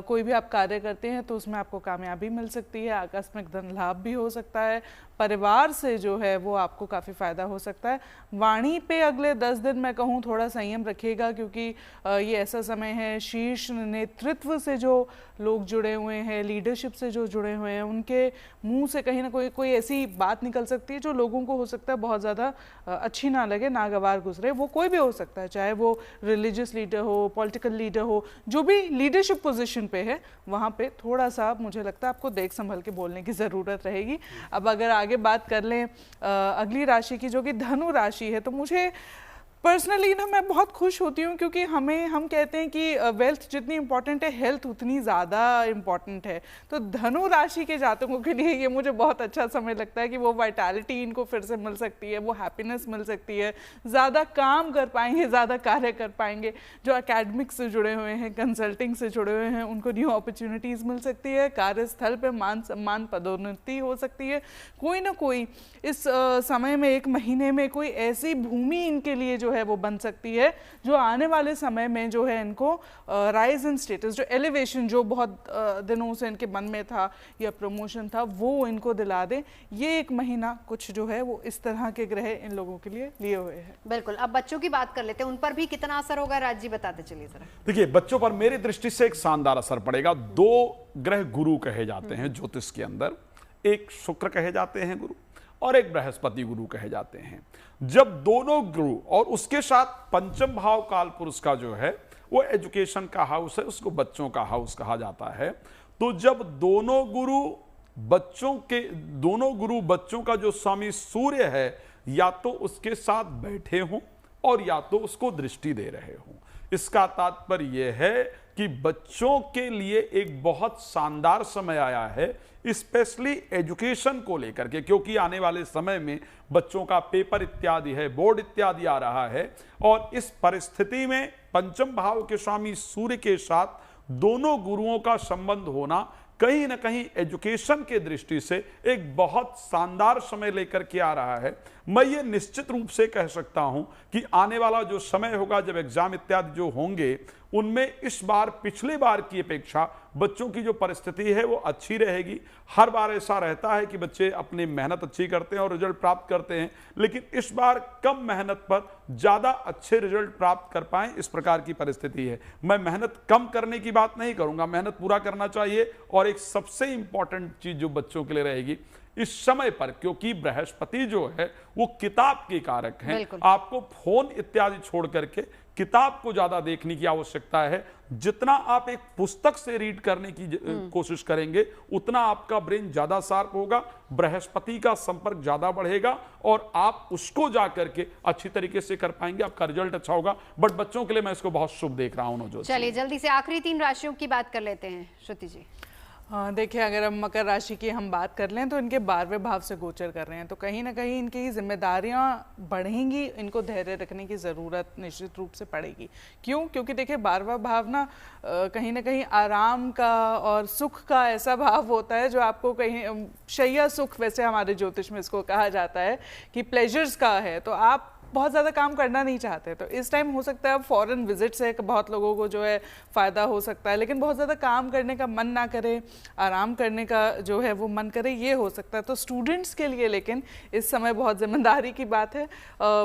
कोई भी आप कार्य करते हैं तो उसमें आपको कामयाबी मिल सकती है, आकस्मिक धन लाभ भी हो सकता है, परिवार से जो है वो आपको काफ़ी फ़ायदा हो सकता है। वाणी पे अगले 10 दिन मैं कहूँ थोड़ा संयम रखिएगा, क्योंकि ये ऐसा समय है, शीर्ष नेतृत्व से जो लोग जुड़े हुए हैं, लीडरशिप से जो जुड़े हुए हैं, उनके मुंह से कहीं ना कोई ऐसी बात निकल सकती है जो लोगों को हो सकता है बहुत ज़्यादा अच्छी ना लगे, नागवार गुजरे। वो कोई भी हो सकता है, चाहे वो रिलीजियस लीडर हो, पॉलिटिकल लीडर हो, जो भी लीडरशिप पोजीशन पे है, वहाँ पे थोड़ा सा मुझे लगता है आपको देख संभल के बोलने की ज़रूरत रहेगी। अब अगर आगे बात कर लें अगली राशि की, जो कि धनु राशि है, तो मुझे पर्सनली ना मैं बहुत खुश होती हूँ, क्योंकि हम कहते हैं कि वेल्थ जितनी इंपॉर्टेंट है, हेल्थ उतनी ज़्यादा इम्पॉर्टेंट है। तो धनु राशि के जातकों के लिए ये मुझे बहुत अच्छा समय लगता है कि वो वाइटैलिटी इनको फिर से मिल सकती है, वो हैप्पीनेस मिल सकती है, ज़्यादा काम कर पाएंगे, ज़्यादा कार्य कर पाएंगे। जो एकेडमिक से जुड़े हुए हैं, कंसल्टिंग से जुड़े हुए हैं, उनको न्यू अपॉर्चुनिटीज़ मिल सकती है, कार्यस्थल पर मान सम्मान, पदोन्नति हो सकती है। कोई ना कोई इस समय में, एक महीने में कोई ऐसी भूमि इनके लिए जो है वो बन सकती है जो आने वाले समय में जो है इनको राइज इन स्टेटस, जो एलिवेशन जो बहुत दिनों से इनके मन में था या प्रमोशन था, वो इनको दिला दे। ये एक महीना कुछ जो है वो इस तरह के ग्रह इन लोगों के लिए हुए हैं। बिल्कुल। अब बच्चों की बात कर लेते हैं, उन पर भी कितना असर होगा, राज जी बताते चलिए जरा। देखिए, बच्चों पर मेरी दृष्टि से एक शानदार असर पड़ेगा। 2 ग्रह गुरु कहे जाते हैं ज्योतिष के अंदर, एक शुक्र कहे जाते हैं गुरु और एक बृहस्पति गुरु कहे जाते हैं। जब दोनों गुरु और उसके साथ पंचम भाव काल पुरुष का जो है वो एजुकेशन का हाउस है, उसको बच्चों का हाउस कहा जाता है। तो जब दोनों गुरु बच्चों का जो स्वामी सूर्य है, या तो उसके साथ बैठे हों और या तो उसको दृष्टि दे रहे हों, इसका तात्पर्य यह है कि बच्चों के लिए एक बहुत शानदार समय आया है, स्पेशली एजुकेशन को लेकर के, क्योंकि आने वाले समय में बच्चों का पेपर इत्यादि है, बोर्ड इत्यादि आ रहा है। और इस परिस्थिति में पंचम भाव के स्वामी सूर्य के साथ दोनों गुरुओं का संबंध होना कहीं ना कहीं एजुकेशन के दृष्टि से एक बहुत शानदार समय लेकर के आ रहा है। मैं ये निश्चित रूप से कह सकता हूं कि आने वाला जो समय होगा, जब एग्जाम इत्यादि जो होंगे, उनमें इस बार पिछले बार की अपेक्षा बच्चों की जो परिस्थिति है वो अच्छी रहेगी। हर बार ऐसा रहता है कि बच्चे अपनी मेहनत अच्छी करते हैं और रिजल्ट प्राप्त करते हैं, लेकिन इस बार कम मेहनत पर ज़्यादा अच्छे रिजल्ट प्राप्त कर पाएं, इस प्रकार की परिस्थिति है। मैं मेहनत कम करने की बात नहीं करूंगा, मेहनत पूरा करना चाहिए। और एक सबसे इंपॉर्टेंट चीज जो बच्चों के लिए रहेगी इस समय पर, क्योंकि बृहस्पति जो है वो किताब के कारक हैं, आपको फोन इत्यादि छोड़ करके किताब को ज्यादा देखने की आवश्यकता है। जितना आप एक पुस्तक से रीड करने की कोशिश करेंगे, उतना आपका ब्रेन ज्यादा शार्प होगा, बृहस्पति का संपर्क ज्यादा बढ़ेगा और आप उसको जाकर के अच्छी तरीके से कर पाएंगे, आपका रिजल्ट अच्छा होगा। बट बच्चों के लिए मैं इसको बहुत शुभ देख रहा हूं। चलिए जल्दी से आखिरी 3 राशियों की बात कर लेते हैं, श्रुति जी। हाँ, देखिए, अगर हम मकर राशि की हम बात कर लें तो इनके 12वें भाव से गोचर कर रहे हैं, तो कहीं ना कहीं इनकी जिम्मेदारियां बढ़ेंगी, इनको धैर्य रखने की ज़रूरत निश्चित रूप से पड़ेगी। क्यों? क्योंकि देखिए 12वां भाव ना कहीं आराम का और सुख का ऐसा भाव होता है जो आपको कहीं शैया सुख, वैसे हमारे ज्योतिष में इसको कहा जाता है कि प्लेजर्स का है। तो आप बहुत ज़्यादा काम करना नहीं चाहते, तो इस टाइम हो सकता है अब फॉरेन विजिट से बहुत लोगों को जो है फ़ायदा हो सकता है, लेकिन बहुत ज़्यादा काम करने का मन ना करे, आराम करने का जो है वो मन करे, ये हो सकता है। तो स्टूडेंट्स के लिए लेकिन इस समय बहुत जिम्मेदारी की बात है।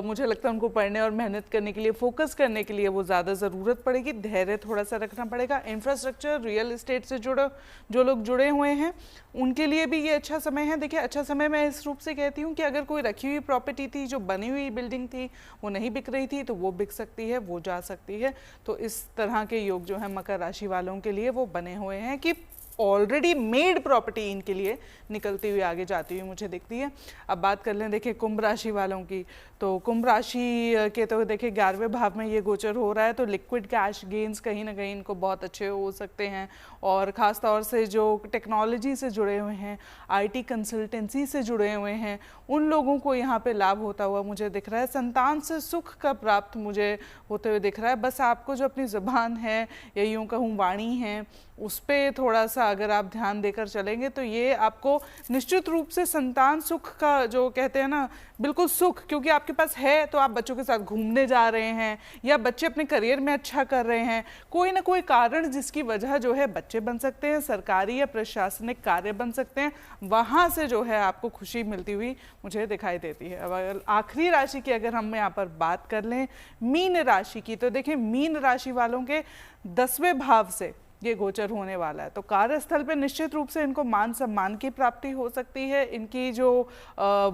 मुझे लगता है उनको पढ़ने और मेहनत करने के लिए, फोकस करने के लिए वो ज़्यादा ज़रूरत पड़ेगी, धैर्य थोड़ा सा रखना पड़ेगा। इंफ्रास्ट्रक्चर, रियल इस्टेट से जो लोग जुड़े हुए हैं उनके लिए भी ये अच्छा समय है। देखिए, अच्छा समय मैं इस रूप से कहती हूँ कि अगर कोई रखी हुई प्रॉपर्टी थी, जो बनी हुई बिल्डिंग थी, वो नहीं बिक रही थी, तो वो बिक सकती है, वो जा सकती है। तो इस तरह के योग जो है मकर राशि वालों के लिए वो बने हुए हैं कि ऑलरेडी मेड प्रॉपर्टी इनके लिए निकलती हुई आगे जाती हुई मुझे दिखती है। अब बात कर लें देखिए कुंभ राशि वालों की, तो कुंभ राशि के तो देखिए 11वें भाव में ये गोचर हो रहा है, तो लिक्विड कैश गेन्स कहीं ना कहीं इनको बहुत अच्छे हो सकते हैं। और ख़ास तौर से जो टेक्नोलॉजी से जुड़े हुए हैं, IT कंसल्टेंसी से जुड़े हुए हैं, उन लोगों को यहाँ पे लाभ होता हुआ मुझे दिख रहा है। संतान से सुख का प्राप्त मुझे होते हुए दिख रहा है। बस आपको जो अपनी ज़बान है या यूँ कहूँ वाणी है, उस पर थोड़ा सा अगर आप ध्यान देकर चलेंगे तो ये आपको निश्चित रूप से संतान सुख का जो कहते हैं ना, बिल्कुल सुख, क्योंकि आपके पास है तो आप बच्चों के साथ घूमने जा रहे हैं या बच्चे अपने करियर में अच्छा कर रहे हैं, कोई ना कोई कारण जिसकी वजह जो है बच्चे बन सकते हैं, सरकारी या प्रशासनिक कार्य बन सकते हैं, वहाँ से जो है आपको खुशी मिलती हुई मुझे दिखाई देती है। अब अगर आखिरी राशि की अगर हम यहाँ पर बात कर लें मीन राशि की, तो देखिए मीन राशि वालों के 10वें भाव से ये गोचर होने वाला है, तो कार्यस्थल पे निश्चित रूप से इनको मान सम्मान की प्राप्ति हो सकती है। इनकी जो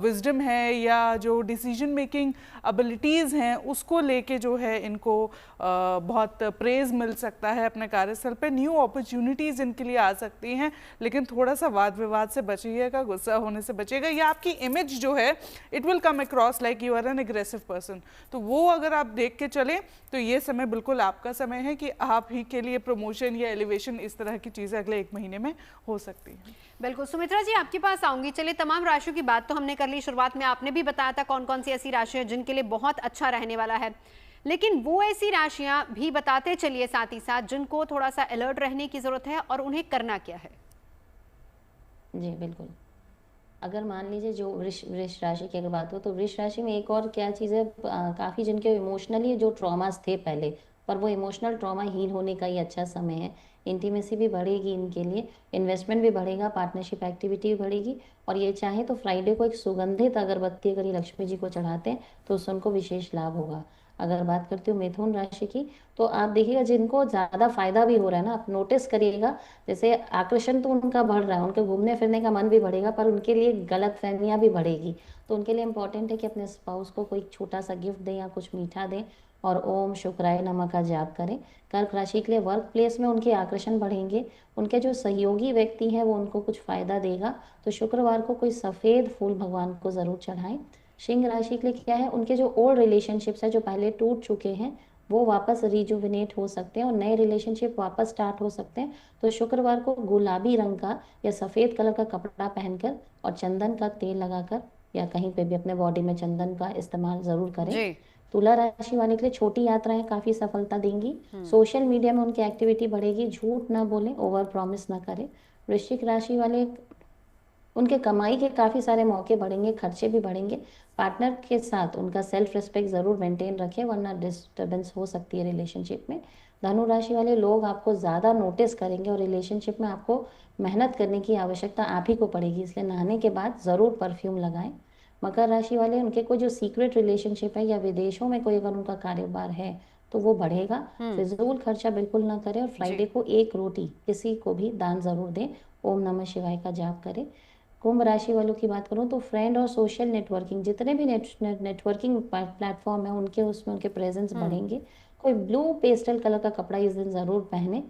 विजडम है या जो डिसीजन मेकिंग एबिलिटीज़ हैं उसको लेके जो है इनको बहुत प्रेज मिल सकता है अपने कार्यस्थल पे। न्यू अपॉर्चुनिटीज़ इनके लिए आ सकती हैं, लेकिन थोड़ा सा वाद विवाद से बचिएगा, गुस्सा होने से बचिएगा, या आपकी इमेज जो है it will come across like you are an aggressive person, तो वो अगर आप देख के चलें तो ये समय बिल्कुल आपका समय है कि आप ही के लिए प्रमोशन या एलिवेशन इस तरह की चीजें अगले 1 महीने में हो सकती है। बिल्कुल सुमित्रा जी, आपके पास आऊंगी। चलिए, तमाम राशियों की बात तो हमने कर ली, शुरुआत में आपने भी बताया था कौन कौन सी ऐसी राशियां हैं जिनके लिए बहुत अच्छा रहने वाला है, लेकिन वो ऐसी राशियां भी बताते चलिए साथ ही साथ जिनको थोड़ा सा अलर्ट रहने की जरूरत है और उन्हें करना क्या है। जी बिल्कुल, अगर मान लीजिए जो वृष राशि की अगर बात हो, तो वृष राशि में एक और क्या चीज़ है, काफ़ी जिनके इमोशनली जो ट्रॉमास थे पहले, पर वो इमोशनल ट्रॉमा हील होने का ही अच्छा समय है। इंटीमेसी भी बढ़ेगी इनके लिए, इन्वेस्टमेंट भी बढ़ेगा, पार्टनरशिप एक्टिविटी भी बढ़ेगी, और ये चाहे तो फ्राइडे को एक सुगंधित अगरबत्ती अगर ये लक्ष्मी जी को चढ़ाते हैं तो उससे उनको विशेष लाभ होगा। अगर बात करती हूँ मिथुन राशि की, तो आप देखिएगा जिनको ज़्यादा फायदा भी हो रहा है ना, आप नोटिस करिएगा, जैसे आकर्षण तो उनका बढ़ रहा है, उनके घूमने फिरने का मन भी बढ़ेगा, पर उनके लिए गलत फहमियाँ भी बढ़ेगी। तो उनके लिए इंपॉर्टेंट है कि अपने स्पाउस को कोई छोटा सा गिफ्ट दें या कुछ मीठा दें, और ओम शुक्राय नमः का जाप करें। कर्क राशि के लिए वर्क प्लेस में उनके आकर्षण बढ़ेंगे, उनके जो सहयोगी व्यक्ति हैं वो उनको कुछ फायदा देगा, तो शुक्रवार को कोई सफ़ेद फूल भगवान को ज़रूर चढ़ाएं। सिंह राशि के लिए क्या है, उनके जो ओल्ड रिलेशनशिप्स हैं जो पहले टूट चुके हैं वो वापस रिजुविनेट हो सकते हैं और नए रिलेशनशिप वापस स्टार्ट हो सकते हैं। तो शुक्रवार को गुलाबी रंग का या सफ़ेद कलर का कपड़ा पहनकर और चंदन का तेल लगाकर या कहीं पे भी अपने बॉडी में चंदन का इस्तेमाल ज़रूर करें। तुला राशि वाले के लिए छोटी यात्राएं काफ़ी सफलता देंगी, सोशल मीडिया में उनकी एक्टिविटी बढ़ेगी, झूठ ना बोलें, ओवर प्रॉमिस ना करें। वृश्चिक राशि वाले, उनके कमाई के काफ़ी सारे मौके बढ़ेंगे, खर्चे भी बढ़ेंगे। पार्टनर के साथ उनका सेल्फ रिस्पेक्ट ज़रूर मेंटेन रखें, वरना डिस्टर्बेंस हो सकती है रिलेशनशिप में। धनु राशि वाले लोग आपको ज़्यादा नोटिस करेंगे और रिलेशनशिप में आपको मेहनत करने की आवश्यकता आप ही को पड़ेगी, इसलिए नहाने के बाद ज़रूर परफ्यूम लगाएं। मकर राशि वाले, उनके कोई जो सीक्रेट रिलेशनशिप है या विदेशों में कोई अगर उनका कारोबार है तो वो बढ़ेगा। फिजूल खर्चा बिल्कुल ना करें और फ्राइडे को 1 रोटी किसी को भी दान जरूर दें। ओम नमः शिवाय का जाप करें। कुंभ राशि वालों की बात करूं तो फ्रेंड और सोशल नेटवर्किंग, जितने भी नेटवर्किंग प्लेटफॉर्म है उनके उसमें उनके प्रेजेंस बढ़ेंगे। कोई ब्लू पेस्टल कलर का कपड़ा इस दिन ज़रूर पहने।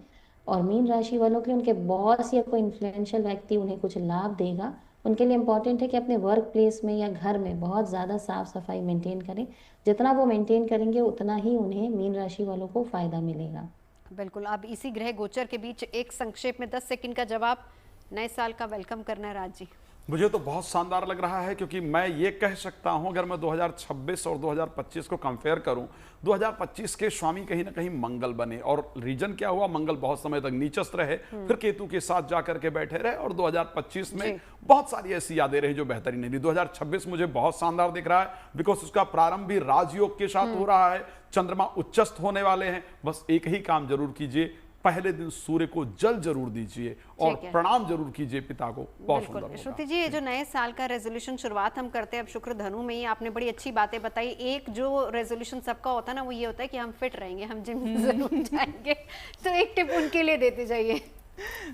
और मीन राशि वालों के लिए उनके बॉस या कोई इन्फ्लुएंशियल व्यक्ति उन्हें कुछ लाभ देगा। उनके लिए इंपॉर्टेंट है कि अपने वर्क प्लेस में या घर में बहुत ज़्यादा साफ सफाई मेंटेन करें। जितना वो मेंटेन करेंगे उतना ही उन्हें मीन राशि वालों को फ़ायदा मिलेगा। बिल्कुल। अब इसी ग्रह गोचर के बीच एक संक्षेप में 10 सेकंड का जवाब नए साल का वेलकम करना है राज जी। मुझे तो बहुत शानदार लग रहा है, क्योंकि मैं ये कह सकता हूं, अगर मैं 2026 और 2025 को कंपेयर करूं, 2025 के स्वामी कहीं ना कहीं मंगल बने। और रीजन क्या हुआ, मंगल बहुत समय तक नीचस्थ रहे, फिर केतु के साथ जाकर के बैठे रहे, और 2025 में बहुत सारी ऐसी यादें रही जो बेहतरीन नहीं। 2026 मुझे बहुत शानदार दिख रहा है, बिकॉज उसका प्रारंभ भी राजयोग के साथ हो रहा है, चंद्रमा उच्चस्थ होने वाले हैं। बस एक ही काम जरूर कीजिए, पहले दिन सूर्य को जल जरूर दीजिए और प्रणाम जरूर कीजिए पिता को। बहुत सुंदर होगा। श्रुति जी, ये जो नए साल का रेजोल्यूशन शुरुआत हम करते हैं, अब शुक्र धनु में ही आपने बड़ी अच्छी बातें बताई। एक जो रेजोल्यूशन सबका होता है ना, वो ये होता है कि हम फिट रहेंगे, हम जिम जरूर जाएंगे, तो एक टिप उनके लिए देते जाइए।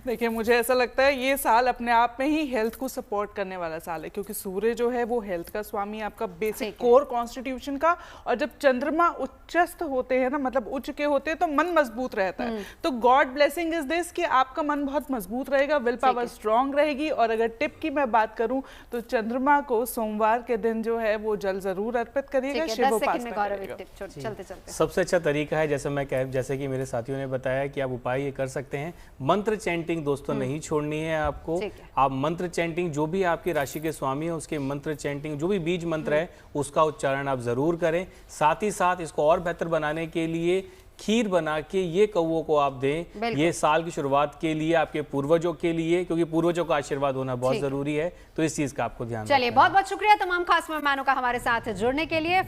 देखिए, मुझे ऐसा लगता है ये साल अपने आप में ही हेल्थ को सपोर्ट करने वाला साल है, क्योंकि सूर्य जो है वो हेल्थ का स्वामी है, आपका बेसिक कोर कॉन्स्टिट्यूशन का। और जब चंद्रमा उच्चस्थ होते हैं ना, मतलब उच्च के होते हैं, तो मन मजबूत रहता है। तो गॉड ब्लेसिंग इज दिस कि आपका मन बहुत मजबूत रहेगा, विल पावर स्ट्रांग रहेगी। और अगर टिप की मैं बात करूं तो चंद्रमा को सोमवार के दिन जो है वो जल जरूर अर्पित करिएगा, शिवोपासना करिएगा। चलते चलते सबसे अच्छा तरीका है, जैसे कि मेरे साथियों ने बताया कि आप उपाय ये कर सकते हैं। मंत्र चैंटिंग दोस्तों नहीं छोड़नी है आपको। आप मंत्र चैंटिंग, जो भी आपकी राशि के स्वामी है उसके मंत्र चैंटिंग, जो भी बीज मंत्र है उसका उच्चारण आप जरूर करें। साथ ही साथ इसको और बेहतर बनाने के लिए खीर बना के ये कौवों को आप दें। ये साल की शुरुआत के लिए आपके पूर्वजों के लिए, क्योंकि पूर्वजों का आशीर्वाद होना बहुत जरूरी है, तो इस चीज का आपको ध्यान। चलिए, बहुत बहुत शुक्रिया तमाम खास मेहमानों का हमारे साथ जुड़ने के लिए।